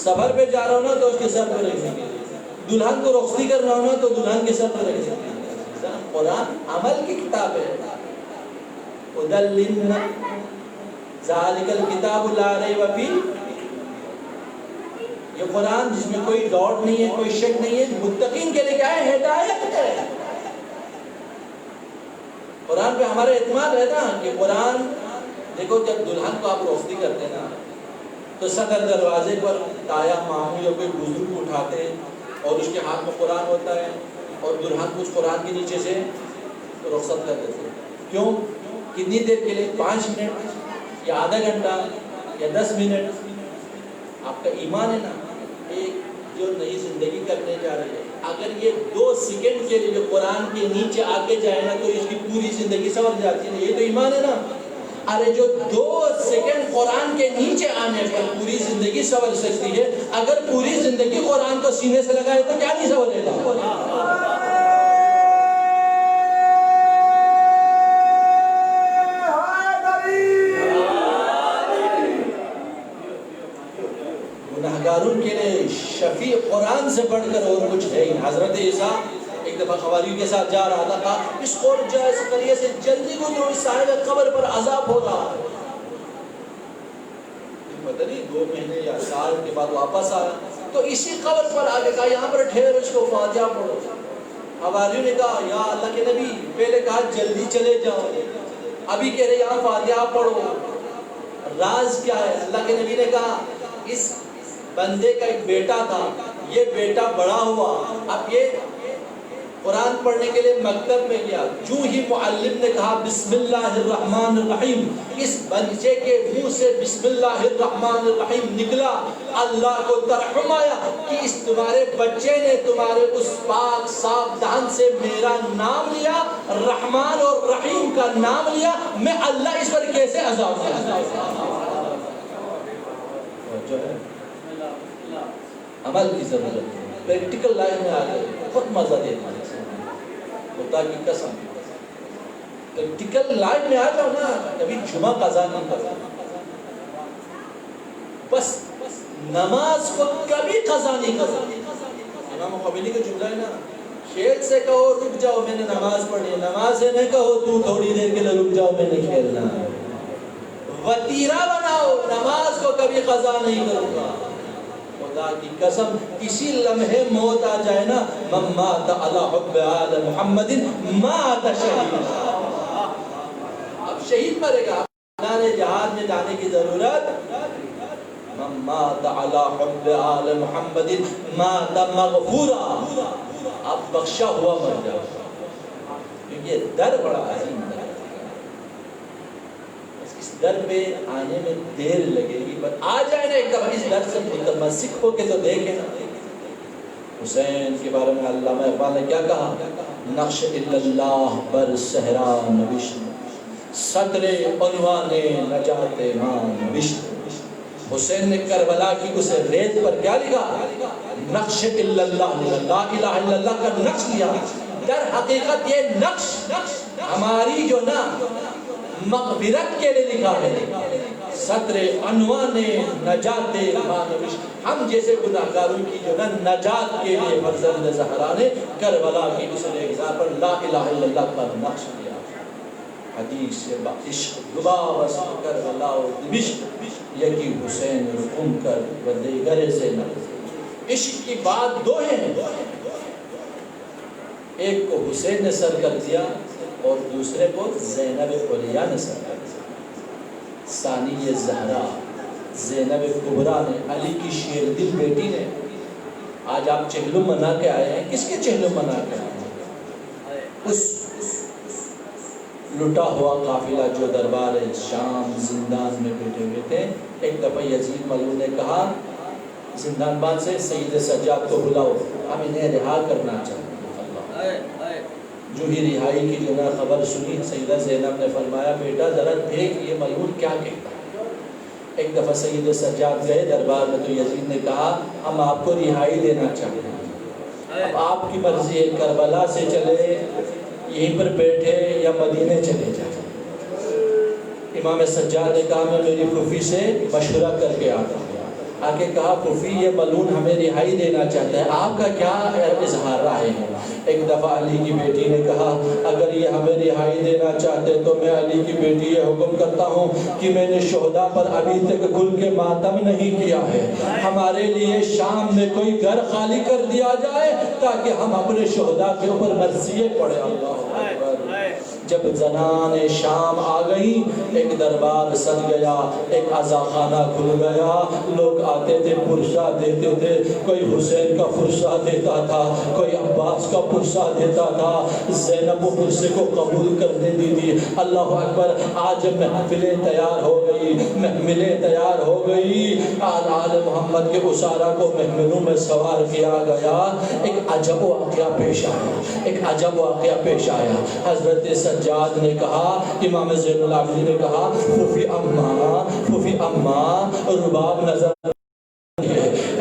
سفر پہ جا رہا ہوں نا تو اس کے سر پہ رکھ سکتے. دلہن کو رخصتی کرنا ہو نا تو دلہن کے سر پہ رکھ سکتے. قرآن عمل کی کتاب ہے. هدى للناس ذالک الکتاب لا ریب فیہ. یہ قرآن جس میں کوئی ڈاؤٹ نہیں ہے، کوئی شک نہیں ہے، متقین کے لیے کیا ہے؟ ہدایت ہے. قرآن پہ ہمارا اعتماد ہے نا کہ قرآن دیکھو جب دلہن کو آپ رخصتی کرتے ہیں نا تو صدر دروازے پر تایا ماموں یا کوئی بزرگ اٹھاتے ہیں اور اس کے ہاتھ میں قرآن ہوتا ہے اور دلہن کو اس قرآن کے نیچے سے رخصت کر دیتے ہیں. کیوں؟ کتنی دیر کے لیے؟ 5 منٹ یا آدھا گھنٹہ یا 10 منٹ. آپ کا ایمان ہے نا، ایک جو نئی زندگی کرنے جا رہی ہے اگر یہ 2 سیکنڈ کے لیے قرآن کے نیچے آ کے جائے نا تو اس کی پوری زندگی سنور جاتی ہے. یہ تو ایمان ہے نا. ارے جو 2 سیکنڈ قرآن کے نیچے آنے پر پوری زندگی سنور سکتی ہے، اگر پوری زندگی قرآن کو سینے سے لگائے تو کیا نہیں سنورے گا؟ گناہگاروں کے لیے شفیع قرآن سے بڑھ کر اور کچھ ہے. حضرت عیسیٰ ایک دفعہ خواریوں کے ساتھ جا رہا تھا، اس قریے سے جلدی گزرو، اس صاحب قبر پر عذاب ہو رہا ہے. پتہ نہیں 2 مہینے یا سال کے بعد واپس آیا تو اسی قبر پر آگے کہا یہاں پر ٹھہر اس کو فاتحہ پڑھو. حواریوں نے کہا یا اللہ کے نبی پہلے کہا جلدی چلے جاؤ، ابھی کہہ رہے یہاں فاتحہ پڑھو، راز کیا ہے؟ اللہ کے نبی نے کہا اس بندے کا ایک بیٹا تھا، یہ بیٹا بڑا ہوا، اب یہ قرآن پڑھنے کے لیے مکتب میں گیا. جو ہی معلم نے کہا بسم اللہ الرحمن الرحیم، اس بچے کے منہ سے بسم اللہ الرحمن الرحیم نکلا. اللہ کو ترحم آیا کہ اس تمہارے بچے نے تمہارے اس پاک صاف دہن سے میرا نام لیا، رحمان اور رحیم کا نام لیا، میں اللہ اس پر کیسے عذاب کروں. عمل کی ضرورت ہے. پریکٹیکل لائف میں آ گئے بہت مزہ دیتا ہے خدا کی قسم. پریکٹیکل لائف میں آ جاؤ نا، کبھی جمعہ قضا نہیں کرو، بس نماز کو کبھی قضا نہیں کرو. امام خمینی کا جملہ ہے نا، کھیل سے کہو رک جاؤ میں نے نماز پڑھی، نماز سے نہ کہو تو تھوڑی دیر کے لیے رک جاؤ میں نے کھیلنا. وتیرہ بناؤ، نماز کو کبھی قضا نہیں کروں گا. خدا کی قسم کسی لمحے موت آ جائے نا، من مات علی حب آل محمد مات شہید. اب شہید مرے گا، میدان جہاد میں جانے کی ضرورت. من مات علی حب آل محمد مات مغفورا، اب بخشا ہوا مر جاؤ. کیونکہ یہ در بڑا عظیم در ہے. اس در پہ آنے میں دیر لگے گی، پر آ جائے نا ایک دفعہ اس در سے متمسک ہو کے تو دیکھیں نا۔ حسین کے بارے میں علامہ اقبال نے کیا کہا؟ نقش اللہ بر صحرا نوشت، سطر عنوان نجات ماں نوشت۔ حسین نے کربلا کی اس ریت پر کیا لکھا؟ نقش اللہ، لا الہ الا اللہ کا نقش لیا۔ در حقیقت یہ نقش ہماری جو نا مغفرت کے لیے لکھا ہے، سطر عنوان نجات ماں نوشت۔ ہم جیسے گناہگاروں کی جو نا نجات کے لیے فرزند زہرا نے کربلا کی اس ریگزار پر لا الہ الا اللہ کا نقش لیا۔ حدیث سے عشق گبا وسط کربلا و دمشق، یکی حسین رقم کر و دیگر سے نہ۔ عشق کی بات دو ہیں، ایک کو حسین نے سر کر دیا اور دوسرے کو زینب علیہ نے سر کر دیا۔ ثانی زہرا زینب کبریٰ نے، علی کی شیر دل بیٹی نے۔ آج آپ چہلم منا کے آئے ہیں، کس کے چہلم منا کے آئے ہیں؟ اس لٹا ہوا قافلہ جو دربار شام زندان میں بیٹھے ہوئے تھے۔ ایک دفعہ یزید ملعون نے کہا زندان بان سے سید سجاد کو بلاؤ، ہم انہیں رہا کرنا چاہتے ہیں۔ جو ہی رہائی کی جو نا خبر سنی، سیدہ زینب نے فرمایا بیٹا ذرا دیکھ یہ ملعون کیا کہتا ہے۔ ایک دفعہ سید سجاد گئے دربار میں تو یزید نے کہا ہم آپ کو رہائی دینا چاہتے ہیں، اب آپ کی مرضی ہے، کربلا سے چلے یہیں پر بیٹھے یا مدینے چلے جائیں۔ امام سجاد نے کہا میں میری پھوپھی سے مشورہ کر کے آتا ہوں۔ آگے کہا پھوپھی یہ ملعون ہمیں رہائی دینا چاہتا ہے، آپ کا کیا اظہار رائے ہے؟ ایک دفعہ علی کی بیٹی نے کہا اگر یہ ہمیں رہائی دینا چاہتے تو میں علی کی بیٹی یہ حکم کرتا ہوں کہ میں نے شہداء پر ابھی تک کھل کے ماتم نہیں کیا ہے، ہمارے لیے شام میں کوئی گھر خالی کر دیا جائے تاکہ ہم اپنے شہداء کے اوپر مرثیے پڑھیں۔ اللہ اکبر۔ جب زنان شام آ گئی، ایک دربار سج گیا، ایک عزاخانہ کھل گیا، لوگ آتے تھے پرسہ دیتے تھے، کوئی حسین کا پرسہ دیتا تھا، کوئی عباس کا پرسہ دیتا تھا، زینب وہ پرسے کو قبول کر دیتی تھی۔ اللہ اکبر۔ آج محفلیں تیار ہو گئی، محفلیں تیار ہو گئی، آل محمد کے اسارہ کو محفلوں میں سوار کیا گیا۔ ایک عجب واقعہ پیش آیا، ایک عجب واقعہ پیش آیا۔ حضرت سجاد نے کہا، امام زین العابدین نے کہا پھوپھی اماں رباب نظر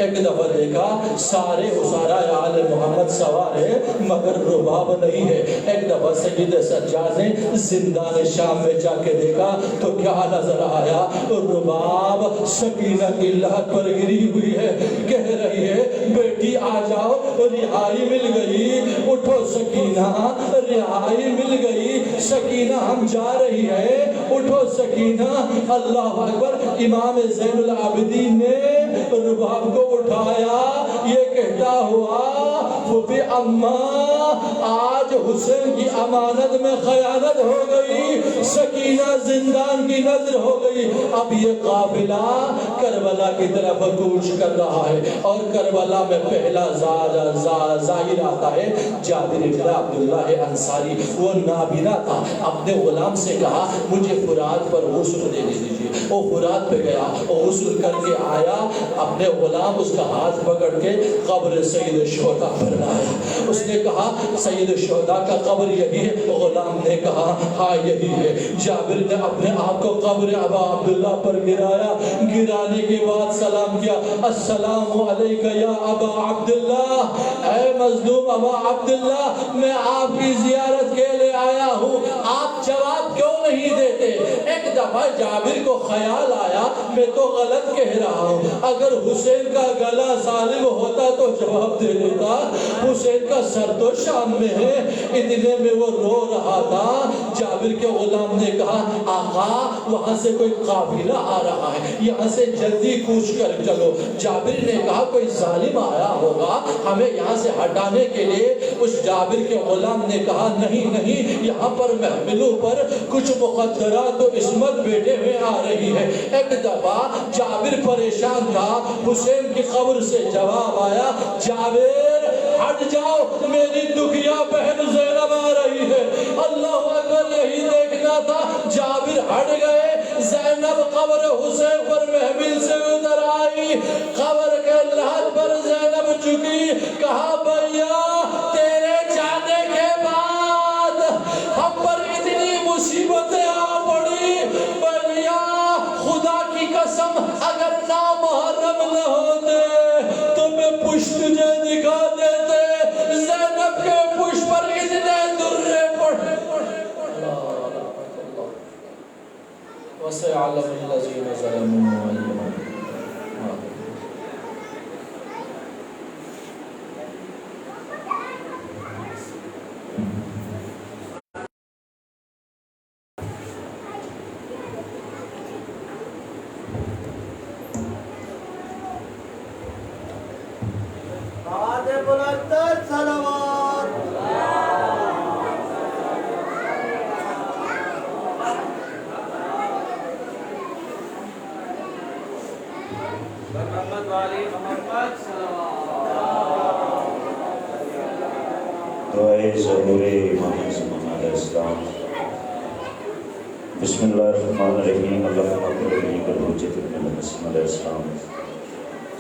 ایک دفعہ دیکھا سارے اسارہ آل محمد سوار ہے مگر رباب نہیں ہے۔ ایک دفعہ سید سجاد نے زندان شام میں جا کے دیکھا تو کیا نظر آیا؟ رباب سکینہ کی لہت پر گری ہوئی ہے، کہہ رہی ہے بیٹی آ جاؤ رہائی مل گئی، اٹھو سکینہ رہائی مل گئی، سکینہ ہم جا رہی ہے، اٹھو سکینہ۔ اللہ اکبر۔ امام زین العابدین نے رباب کو اٹھایا، یہ کہتا ہوا پھوپھی اماں آج حسین کی امانت میں خیانت ہو گئی، سکینہ زندان کی نظر ہو گئی۔ اب یہ قافلہ کربلا کی طرف کوچ کر رہا ہے اور کربلا میں پہلا ظاہر آتا ہے جابر بن عبداللہ انصاری۔ وہ نابینا تھا، اپنے غلام سے کہا مجھے فرات پر غسل دے دیجیے۔ وہ فرات پہ گیا، وہ غسل کر کے آیا، اپنے غلام اس کا ہاتھ پکڑ کے قبر سید شہداء پر لایا۔ اس نے کہا سید شہداء کا قبر یہی ہے؟ غلام نے کہا ہاں یہی ہے۔ جابر نے اپنے آپ کو قبر ابا عبداللہ پر گرایا، گرانے کے بعد سلام کیا، السلام علیک یا ابا عبداللہ، اے مظلوم ابا عبداللہ میں آپ کی زیارت کے لیے آیا ہوں، آپ جواب کیوں نہیں دیتے؟ ایک دفعہ جابر کو خیال آیا میں تو غلط کہہ رہا ہوں، اگر حسین کا گلا سالم ہوتا تو جواب دے دیتا، حسین کا سر تو شام میں ہے۔ اتنے میں وہ رو رہا تھا۔ جابر کے غلام نے کہا آقا وہاں سے کوئی قافلہ آ رہا ہے، یہاں سے جلدی کوچ کر چلو۔ جابر نے کہا کوئی ظالم آیا ہوگا ہمیں یہاں سے ہٹانے کے لیے۔ اس جابر کے غلام نے کہا نہیں نہیں، یہاں پر محفلوں پر کچھ مقدرات و عصمت بیٹھے ہوئے آ رہی ہے۔ ایک دفعہ جابر پریشان تھا، حسین کی قبر سے جواب آیا جابر ہٹ جاؤ میری دکھیا بہن زینب آ رہی ہے۔ اللہ اکبر، یہی دیکھنا تھا۔ جابر ہٹ گئے، زینب قبر حسین پر محمل سے اتر آئی، قبر کے لحد پر زینب چکی، کہا بھیا تیرے جانے کے بعد ہم پر اتنی مصیبتیں آ پڑی، بھیا خدا کی قسم اگر نامحرم نہ ہوتے تو میں پشت تجھے دکھا دیتے۔ زینب کے پشت پر اتنے درے پڑے۔ وَسَيَعْلَمُ الَّذِينَ ظَلَمُوا أَيَّ بعد بلندر صلوات محمد والی محمد صلوات۔ دعائے ظہور امام زمان علیہ السلام۔ بسم اللہ الرحمن الرحیم، اللہم اکرمنی بالحجۃ ابن الحسن علیہ السلام،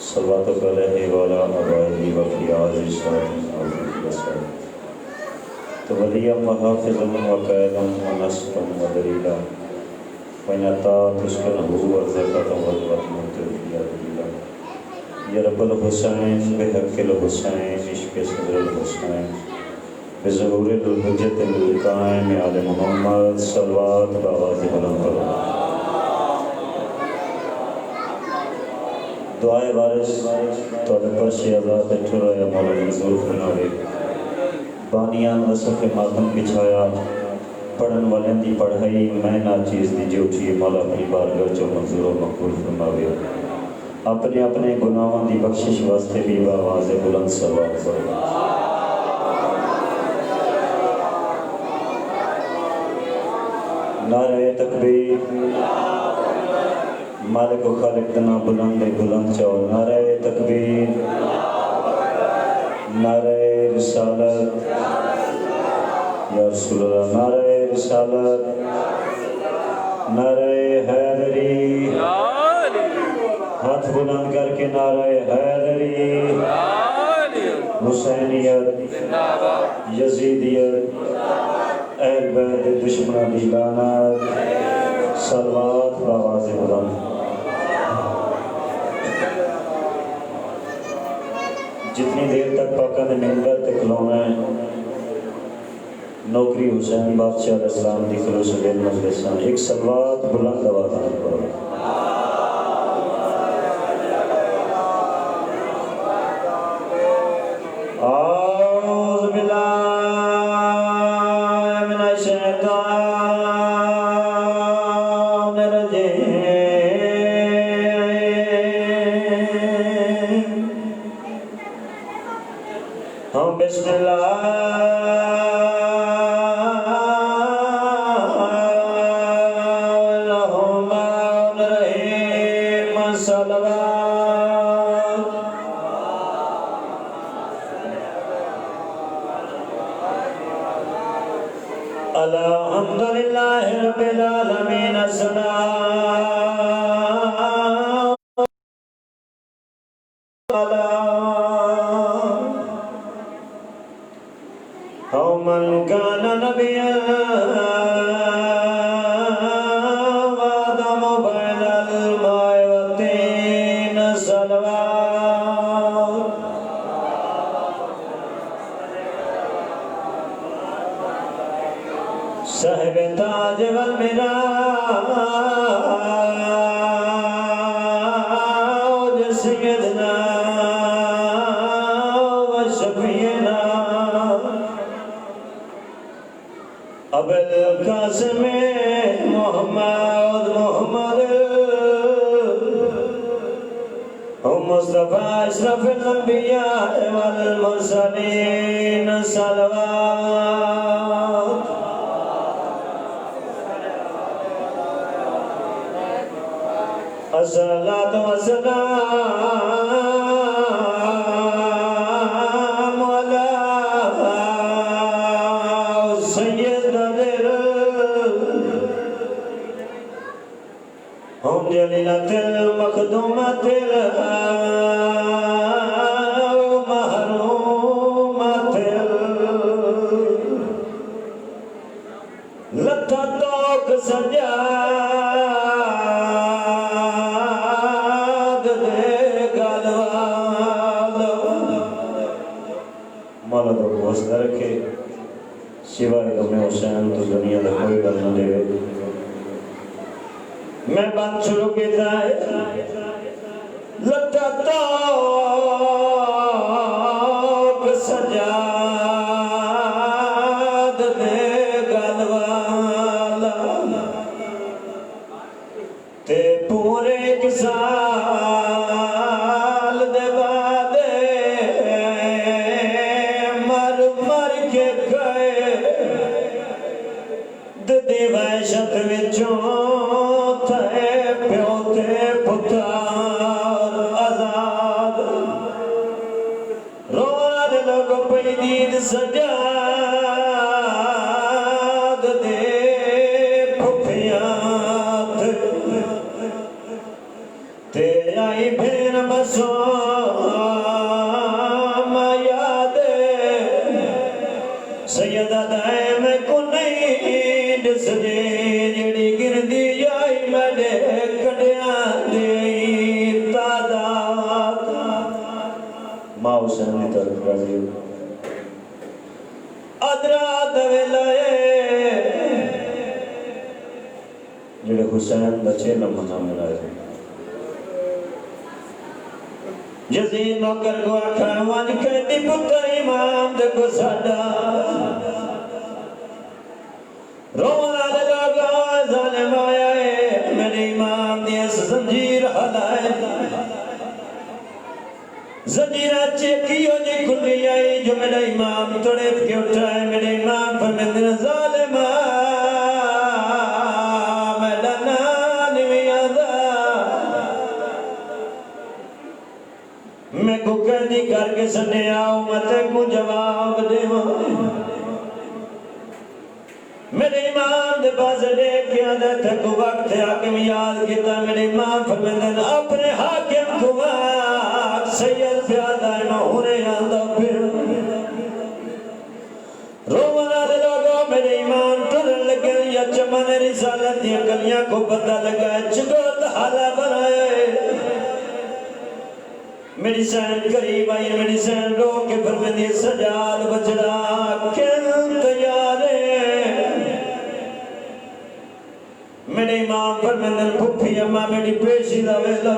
صلوات علیہ وعلی آبائہ وفی آلہ صلاۃ وسلام، تولیہ محافظا وقائدا ونصرا ودلیلا ونعطا تسکنہ وزکاة وزوة تربیہ دلیلا۔ یا رب الحسین بحق الحسین عشق صدر الحسین بظہور الحجت القائم آل محمد صلوات بآواز بلند کرو۔ دعائے وارث توڑے پر شہزاد ٹھرا یا مولا منظور فرماوے، بانیان وصف ماتم بچھایا، پڑھن والیں دی پڑھائی میں نا چیز دی جو اٹھی، مولا اپنی بارگاہ جو منظور و مقبول فرماوے، اپنے اپنے گناہوں دی بخشش واسطے بھی بآواز بلند صلوات کرو۔ نعرہ تکبیر، مالک و خالق دنا بلند بلند چاو، نعرہ تکبیر، نعرہ رسالت یا رسول اللہ، نعرہ رسالت، نعرہ حیدری، ہاتھ بلند کر کے نعرہ حیدری، حسینیت، یزیدیت، اہل بیت دشمنہ دی لعنت، صلوات بآواز بلند۔ جتنی دیر تک پاکہ نے ممبر تک کھلونا ہے، نوکری حسین بادشاہ علیہ السلام دی خلوص دل مجلسان، ایک صلوات بلند آواز میں پڑھو۔ اعوذ باللہ من الشیطان الرجیم، ہم بسم اللہ الرحمن الرحیم صلوات۔ الحمدللہ رب العالمین السلام او من کان نبیا وآدم بین الماء والطین صلوات۔ صاحب تاج والمراج سیدنا و شفیعنا ابو القاسم محمد مصطفیٰ اشرف الانبیاء والمرسلین صلوات۔ الصلاة والسلام على المخدومة المحرومة لتا توک سجاد دے گلوالو مولا تو حوصلہ رکھے سوائے غم حسین تو دنیا میں کوئی گل نہ دے میں بات شروع کی جائے لتا توک سجاد دے گلوالا تے پورے ایک سال دے بعد مر مر کے گئے ددی وحشت وچوں تھے پیو تے پتر آزاد رونا دے لوگ پئی دید سجاد دے پھپھیاں تے آئی بھین مسوم یاد سیدہ دائم کو نہیں دس دے جڑی گردی جائی میں کڑیاں دے تعداد ماں حسین نے طرف راضی ہو ادرا دویلائے جڑے حسین دا چیلا منا ملائے یزید نوکر کو آکھا وانج کہتی پتر امام دے کو ساڈا رونا دے لوگا ظالم آیا ہے میرے امام دی اس زنجیر حلائے زنجیرہ چیکیو جی کھلی آئی جو میرا امام توڑے پھے اٹھائے میرے امام پر میں دن ظالم میرا نانوی آدھا میں کو قیدی کر کے سنے آؤ میں تے کو جواب دے میرے امام دے پاس لے کے آدھا تھا کو وقت حاکم یاد کیتا میرے امام فرمیدن اپنے حاکم کو وقت سید پیادہ ہونے آدھا پھر رومنا دے لوگوں میرے امام ٹرن لگے یا چمن رسالت دیا کلیاں کو پتہ لگا چگوت حالہ بنائے میری سین قریب آئی میری سین رو کے فرمیدی سجاد بچڑا کن تیارے میرے امام فرمیدن پھپھی اماں میری پیشی دا ویلا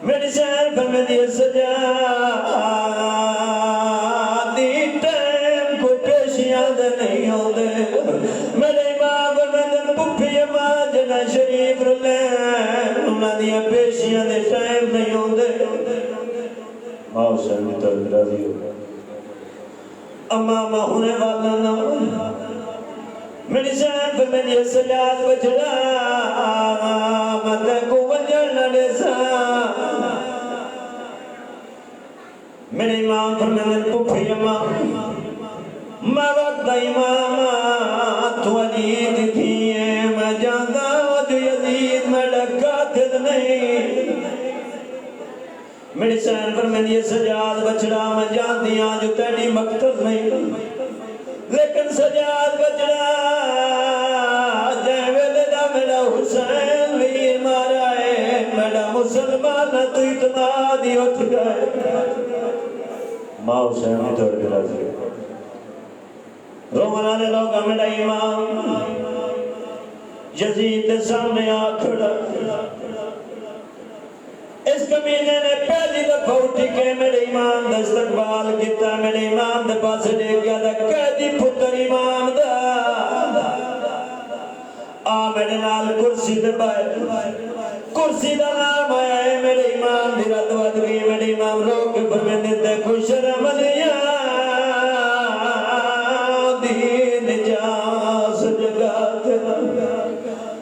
میری سین فرمیدی سجادی ٹیم کو پیشیاں دے نہیں ہوں دے میرے امام فرمیدن پھپھی اماں جنہ شریف رلیں انہاں دیا پیشیاں دے ٹیم نہیں ہوں دے ماں حسین نے طرف راضی ہو امامہ ہونے والا نہ میری سین پر میں یہ سجاد بچڑا مدہ کو وجر نہ لے سا میرے امام پر میں نے پپھی امام میں وقت امام تو عجید تھی میں جاندہ جو یزید میں قاتل نہیں میری سین پر میں یہ سجاد بچڑا میں جانتی ہاں جو تیری مقتل نہیں لیکن سجاد بچڑا جائے ویلے دا میرا حسین ویر مارا ہے میرا مسلمان تو اعتمادی اٹھ گئے ماں حسین نے طرف راضی ہو رومنا نے لوگا میرا امام یزید دے سامنے آ کھڑا اس کمینے نے پہلی دفعہ اٹھی کے میرے امام دا استقبال کیتا میرے امام دے پاس دیکھ گیا دا قیدی پتر امام دا آ میرے نال کرسی دے بائے کرسی دا نام آیا ہے میرے امام دی رد ود گئی میرے امام رو کے فرمین دیتے کوئی شرم لیا دین جاس جگات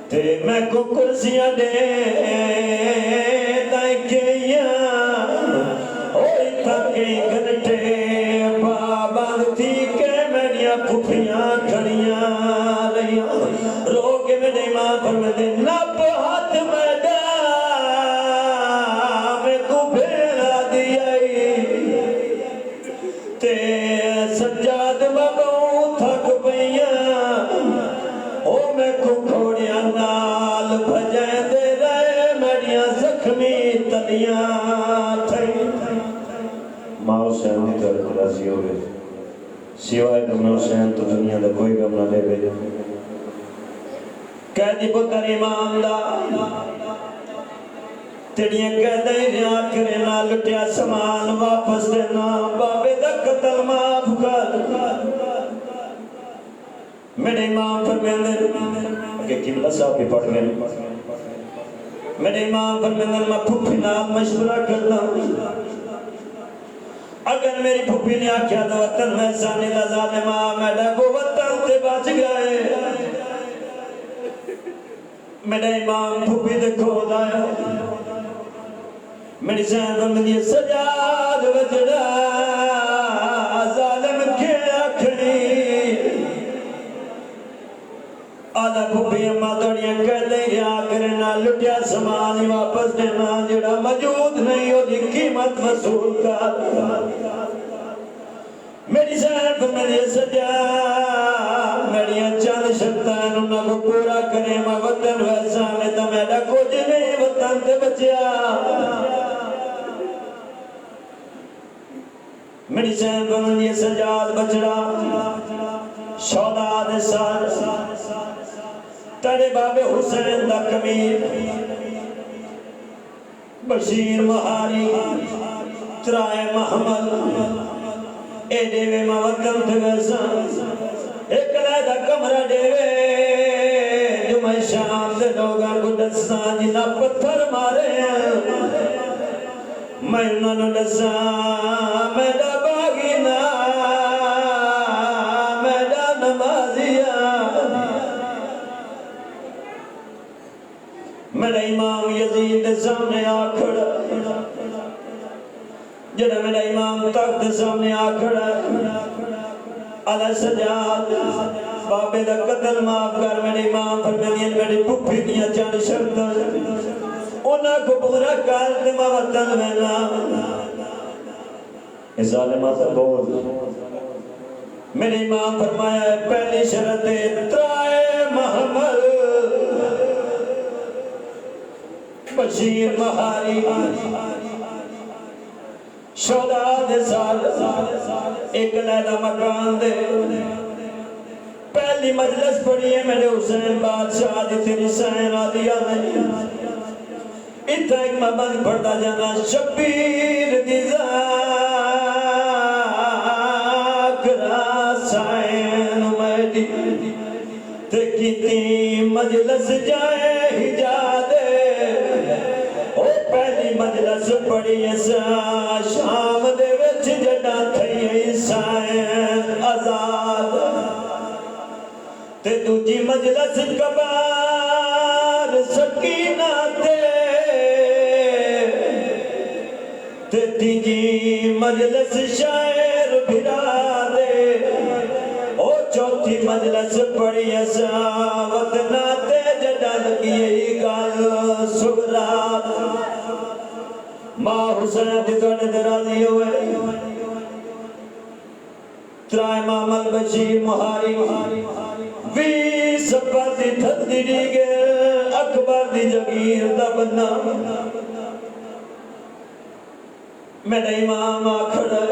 تے میں کو کرسیاں دے پھپھیاں کھڑیاں رہیاں رو کے میرے ماں پر میں دے نب ہاتھ میں ڈال زخمی تلیاں تھئی ماں حسین دی طرف راضی ہوئے سوائے غم حسین تو دنیا دا کوئی غم نہ لے بے قیدی پتر امام دا تیڑیاں قیدیں رہا کرے نہ لٹیا سامان واپس دینا بابے دا قتل معاف کر میرے امام فرمیندے کہ قبلہ صاحب بھی پڑھ گئے میرے امام فرمیندے میں پھوپھی نال مشورہ کرتا ہوں اگر میری پھوپھی نے آکھیا تو وطن میں سانی دا ظالمہ میڈا کو وطن تے بچ گئے میرے امام پھوپھی دے کھود آیا میری سین فرمیندی سجاد وجڑا ظالم کے آکھنی آدھا پھوپھی اماں دوڑیاں کہہ دیں رہا کرنا لٹیا سامان واپس دینا جڑا موجود نہیں ہو دی قیمت وصول کر میری سین فرمیندی سجا میری چند شرطان انہاں کو پورا کرے میں وطن ویسا میں تو میرا کچھ نہیں وطن تے بچیا میری سین فرمیندی سجاد بچڑا شودا دے سار تیرے بابے حسین دا کمیر بشیر مہاری ترائے محمد اے دیوے موکل تھے ویسا ایک لیدہ کمرہ دیوے جو میں شام دے لوگاں کو دستان جنا پتھر مارے ہیں میں انہوں نے دستان میڈا باغینا میڈا نمازیاں میرا امام یزید دے سامنے آکھڑا جڑا میرا امام تخت دے سامنے آکھڑا علی سجاد بابے دا قتل معاف کر میرے امام فرمیندی میری پھوپھی دیاں چند شرطاں انہاں کو پورا کر تے میں وطن وینا اس ظالمہ سے بول میرے امام فرمایا ہے پہلی شرط ترائے محمد بشیر مہاری شودا دے سال ایک لیدہ مکان دے پہلی مجلس پڑھی ہے میرے حسین بادشاہ دی تیری سین آدیا نہیں اتھا ایک مبند پڑھتا جانا شبیر دی ذاکرہ سین میڈی تے کیتی مجلس جائے ہجادے او پہلی مجلس پڑھی ایسا شام دے وچ جڑا تھئی عیسائیں آزاد تے دوجی مجلس کبار سکینہ تے تیجی مجلس شاعر بھرا دے او چوتھی مجلس پڑھی ایسا وطنہ تے جڑا لگی گال سگرات ماں حسین دی توڑے دے راضی ہوئے ترائے مامل بشیر مہاری وی سپر دی تھدی ڈیگے اکبر دی جگیر دا بنا میرے امام آکھڑا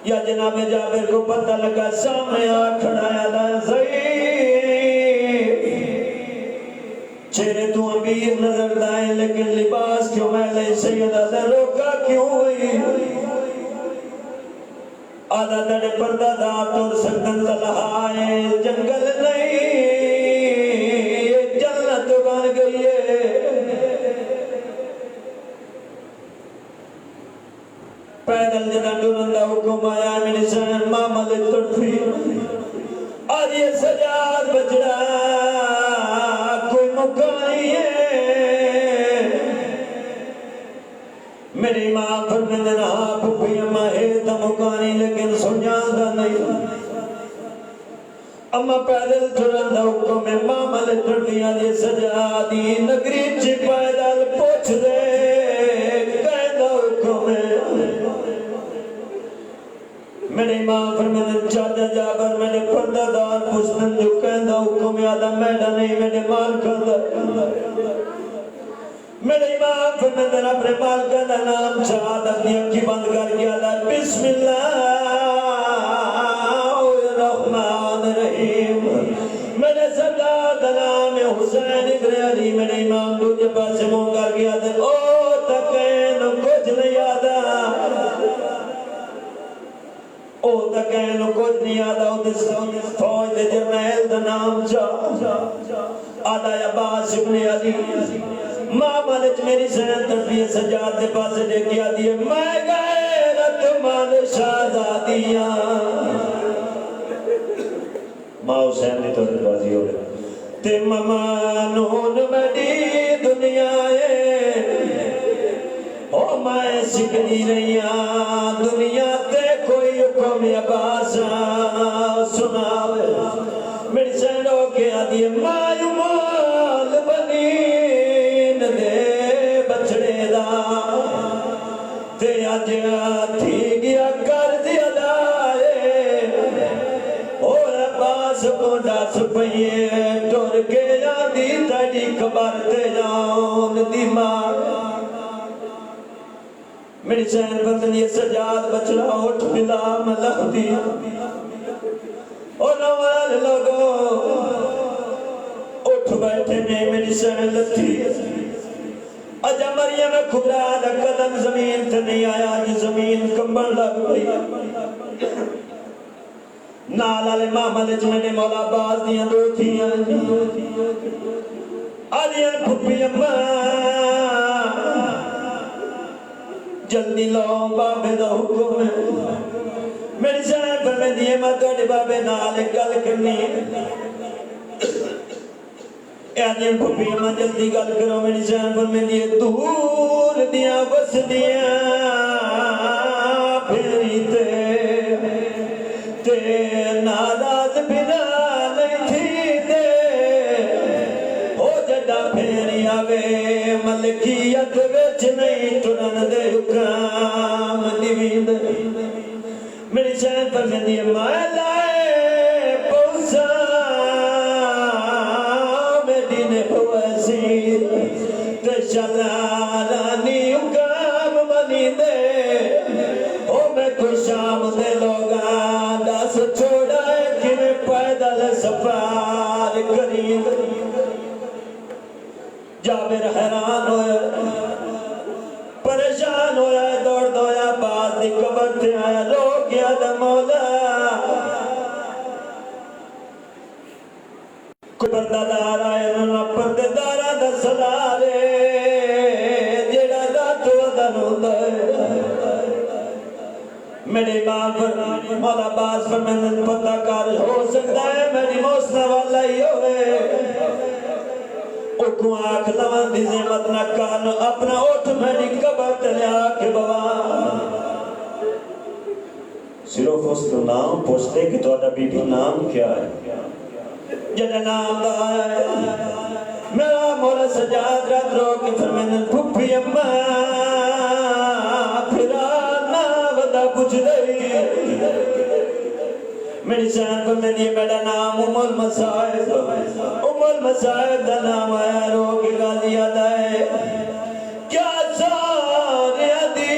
یا جناب جابر کو پتہ لگا سامنے آکھڑا یا ضعیف چہرے تو امیر نظر دائیں لیکن لباس کیوں میلے سیدہ سے روکا کیوں ہوئی آدھا تڑے پردہ دار تور سکتن تلہائے جنگل نہیں یہ جنت بن گئی ہے پیدل جنہ ڈرندہ حکم آیا میری سین مامل تڑفی آج یہ سجاد بچڑا کوئی مکانی ہے میری ماں فرمیندے نہا پھوپھی اماں ہے تا مکانی لیکن سنجاندہ نہیں اما پیدل ڈرندہ حکم ہے مامل تڑفی آج یہ سجادی نگری چی پیدل پوچھ دے قیدہ حکم ہے میرے امام فرمیندے چاچا جابر میرے پردہ دار پوچھتن جو کہندہ حکم یادہ میڈا نہیں میرے مال کھندہ میرے امام فرماتے ہیں اپنے مالک کا نام چاہت اپنی اکھی بند کر کے اللہ بسم اللہ الرحمن الرحیم میرے سردار کا نام حسین ابن علی میرے امام دوجہ پاسے منہ کر کے آتے او تکین کچھ نہیں آتا او تکین کچھ نہیں آتا فوج دے جرنیل دا نام آدھا عباس ابن علی ماں مالک میری سین تربیت سجاد دے پاسے دے کیا دیئے میں غیرت مان شہزادیاں ماں حسین نے تو راضی ہو گیا تے ممانون بڑی دنیا ہے او میں سکھنی رہیاں دنیا تے کوئی حکم عباس سناوے میری سین ہو گیا دیئے مایو مال بنین دے بچڑے دا تے آج تھی گیا کر دیا دائے اور عباس کو ڈاس پہیے ٹور کے جاندی تڑی کبار تے جاؤن دیمار میری سین پر من یہ سجاد بچڑا اٹھ بلا ملخ دیا اور نوال لوگو اٹھ بیٹھے نے میری سین لتھی اجا مریم کبرا دا قدم زمین تے نہیں آیا جی زمین کمبر لگ گئی نالا لے ماما لے جنہنے مولا باز دیاں دو تھیاں آلیاں پھپی اممہ جلدی لو بابے دا حکم ہے میری جان پر میں دیئے ماں توڑے بابے نالے گل کرنی آلیاں پھپی اممہ جلدی گل کرو میری جان پر میں دیئے دور دیاں بس دیاں پھری تے ناراض بنا نہیں تھی دے ہو جڑا پھیری آوے ملکیت وچ نہیں ٹرن دے حکام دیوین دے میری شہن پر میں دیئے مائے لائے پوسا میڈین ہوئے تے شلالانی حکام منی دے او میں کوئی شام دے لوگا دس چھوڑا ہے کہ میں پیدل سفار کریں جابر حیران ہویا پریشان ہویا دوڑ دویا باز دی قبر تے آیا رو گیا دا مولا کوئی پردہ دار آئے نہ پردہ دارا دا سلارے جیڑا دا تو دنو دے میرے امام پر مولا باز پر میں نے پتہ کار ہو سکتا ہے میری موسنہ والا ہی ہوئے اکو آنکھ لوان دی زحمت نہ کان اپنا اٹھ میری قبر تلے آکے بوا صرف اس تو نام پوچھتے کہ تو بی بی نام کیا ہے جڑا نام دا آیا ہے میرا مولا سجاد رات رو کے فرمین پھپی اممہ پھرا ناودا کچھ رہی میری شان پر میں دیئے میرا نام ام المصائب دا نام آیا رو کے گالی آدھائے کیا سارے دی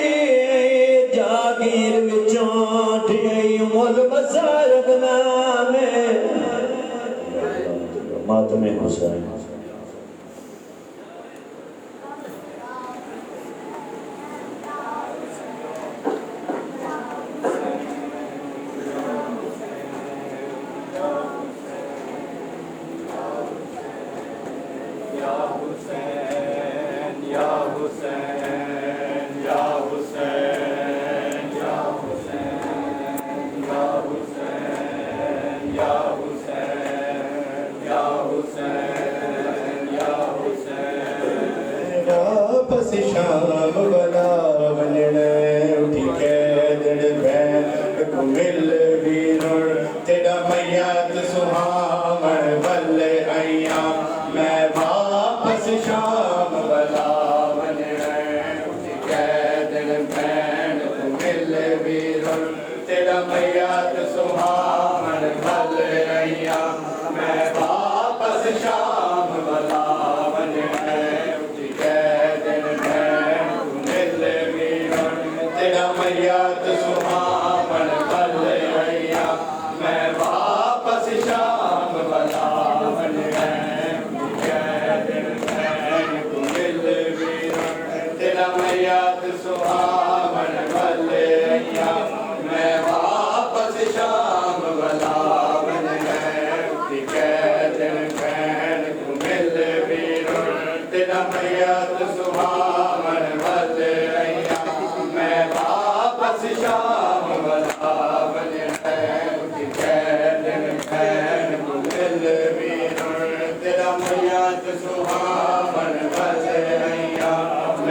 جاگیر وچوں ٹھیئی ام المصائب نام ہے ماتم حسین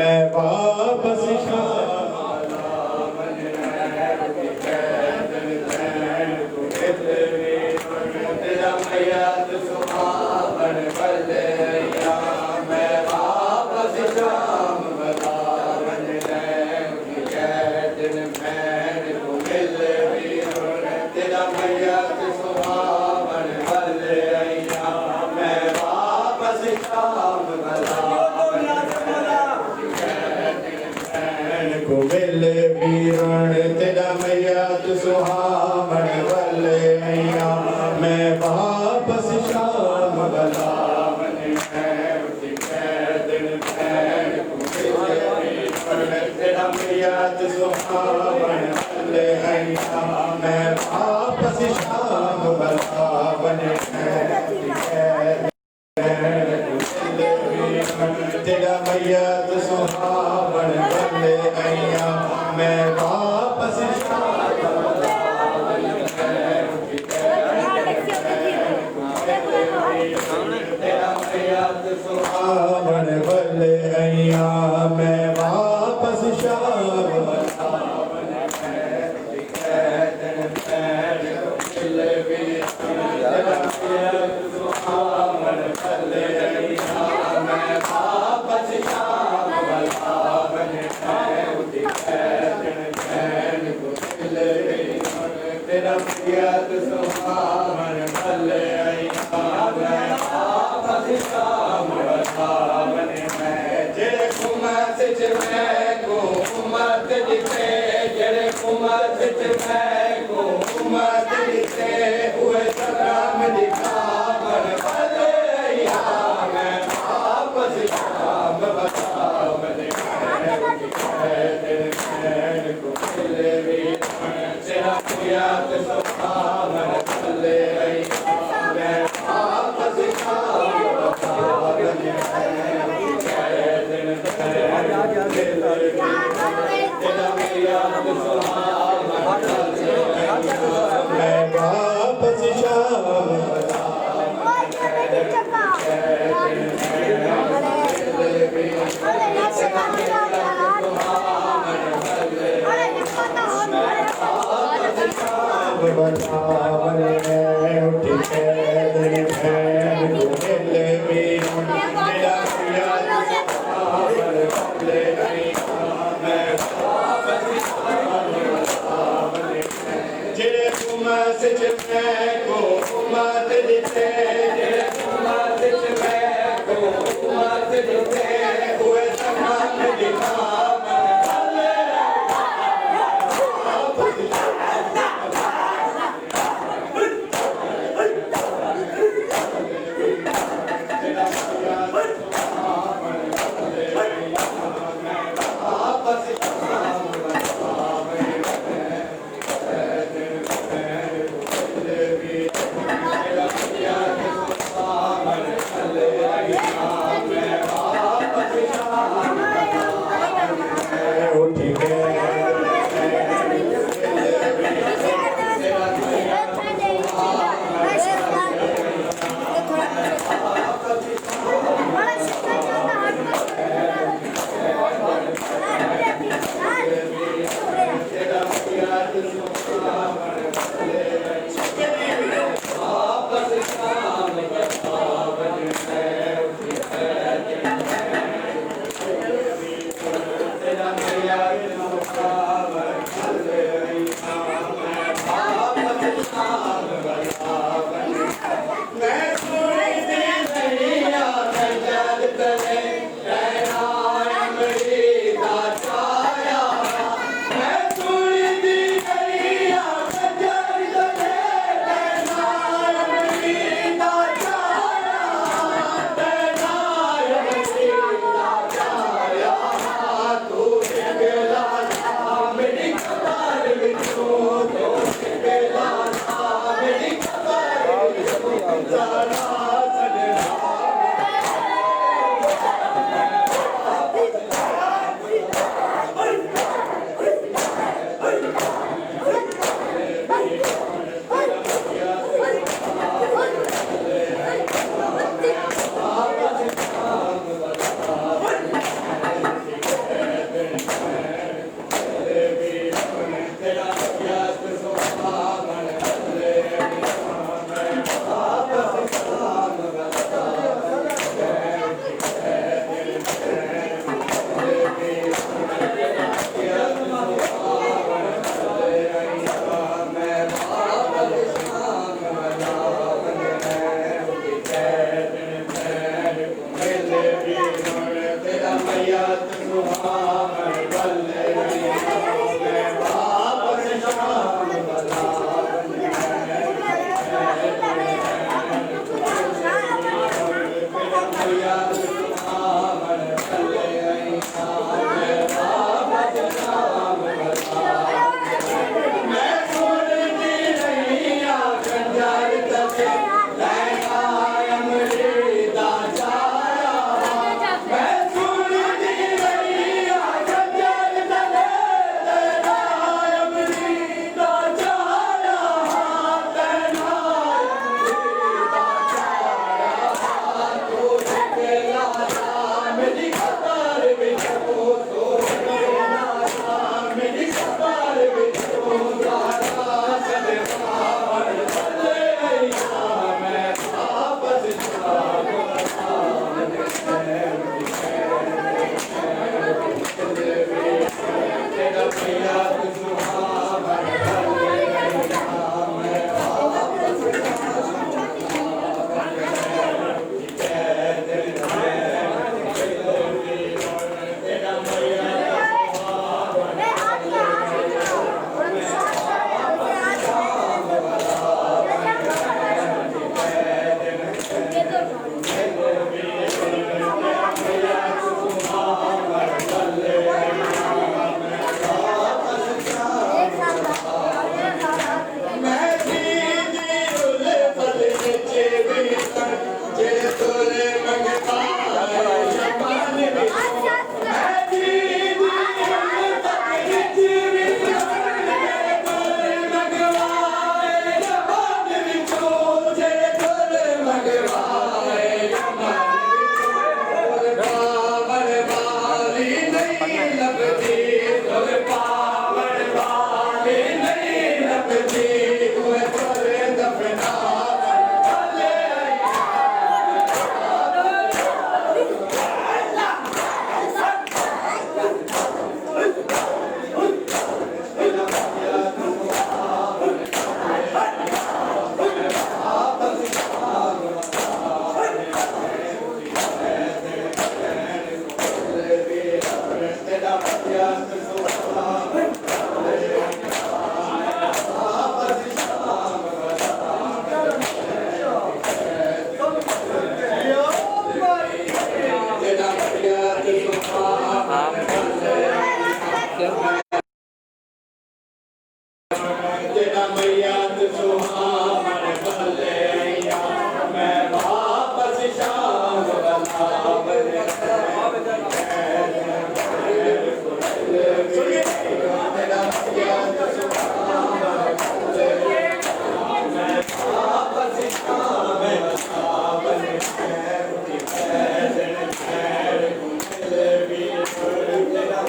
میں واپس شام کو مل ویرن تیرا میاد سہاون والے ایاں میں واپس شام والا من ہے اٹھ کے دن پھیر کو مل ویرن تیرا میاد سہاون والے ایاں میں واپس شام والا من ہے اٹھ کے تیرا میاد سہاون والے ایاں میں واپس سہاون والے ایاں میں واپس شام تیرا میاد سہاون والے ایاں میں واپس شام والا من ہے جڑے امت وچ میں کو امت دتے جڑے امت وچ میں کو امت دتے ہوئے سلام دکھاون والے ایاں میں واپس شام والا من ہے تیرے خیر کو ملے وی تیرا میاد سہاون والے ایاں میں واپس شام والا من ہے تیرا میاد سہاون میں واپس شام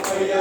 Hey,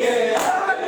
Yeah.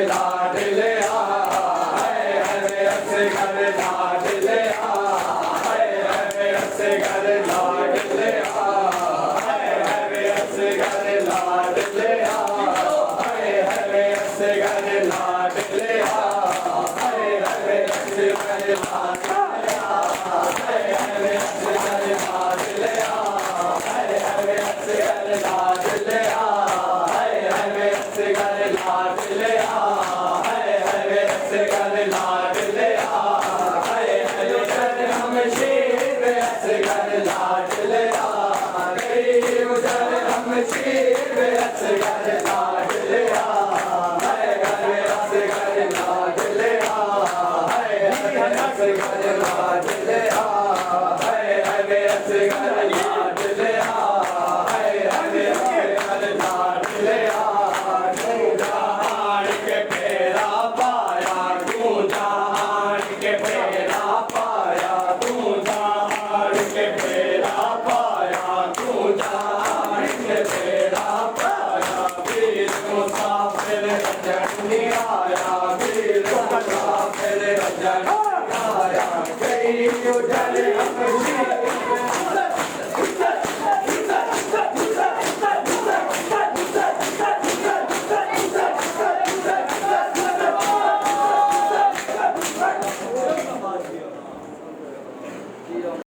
لا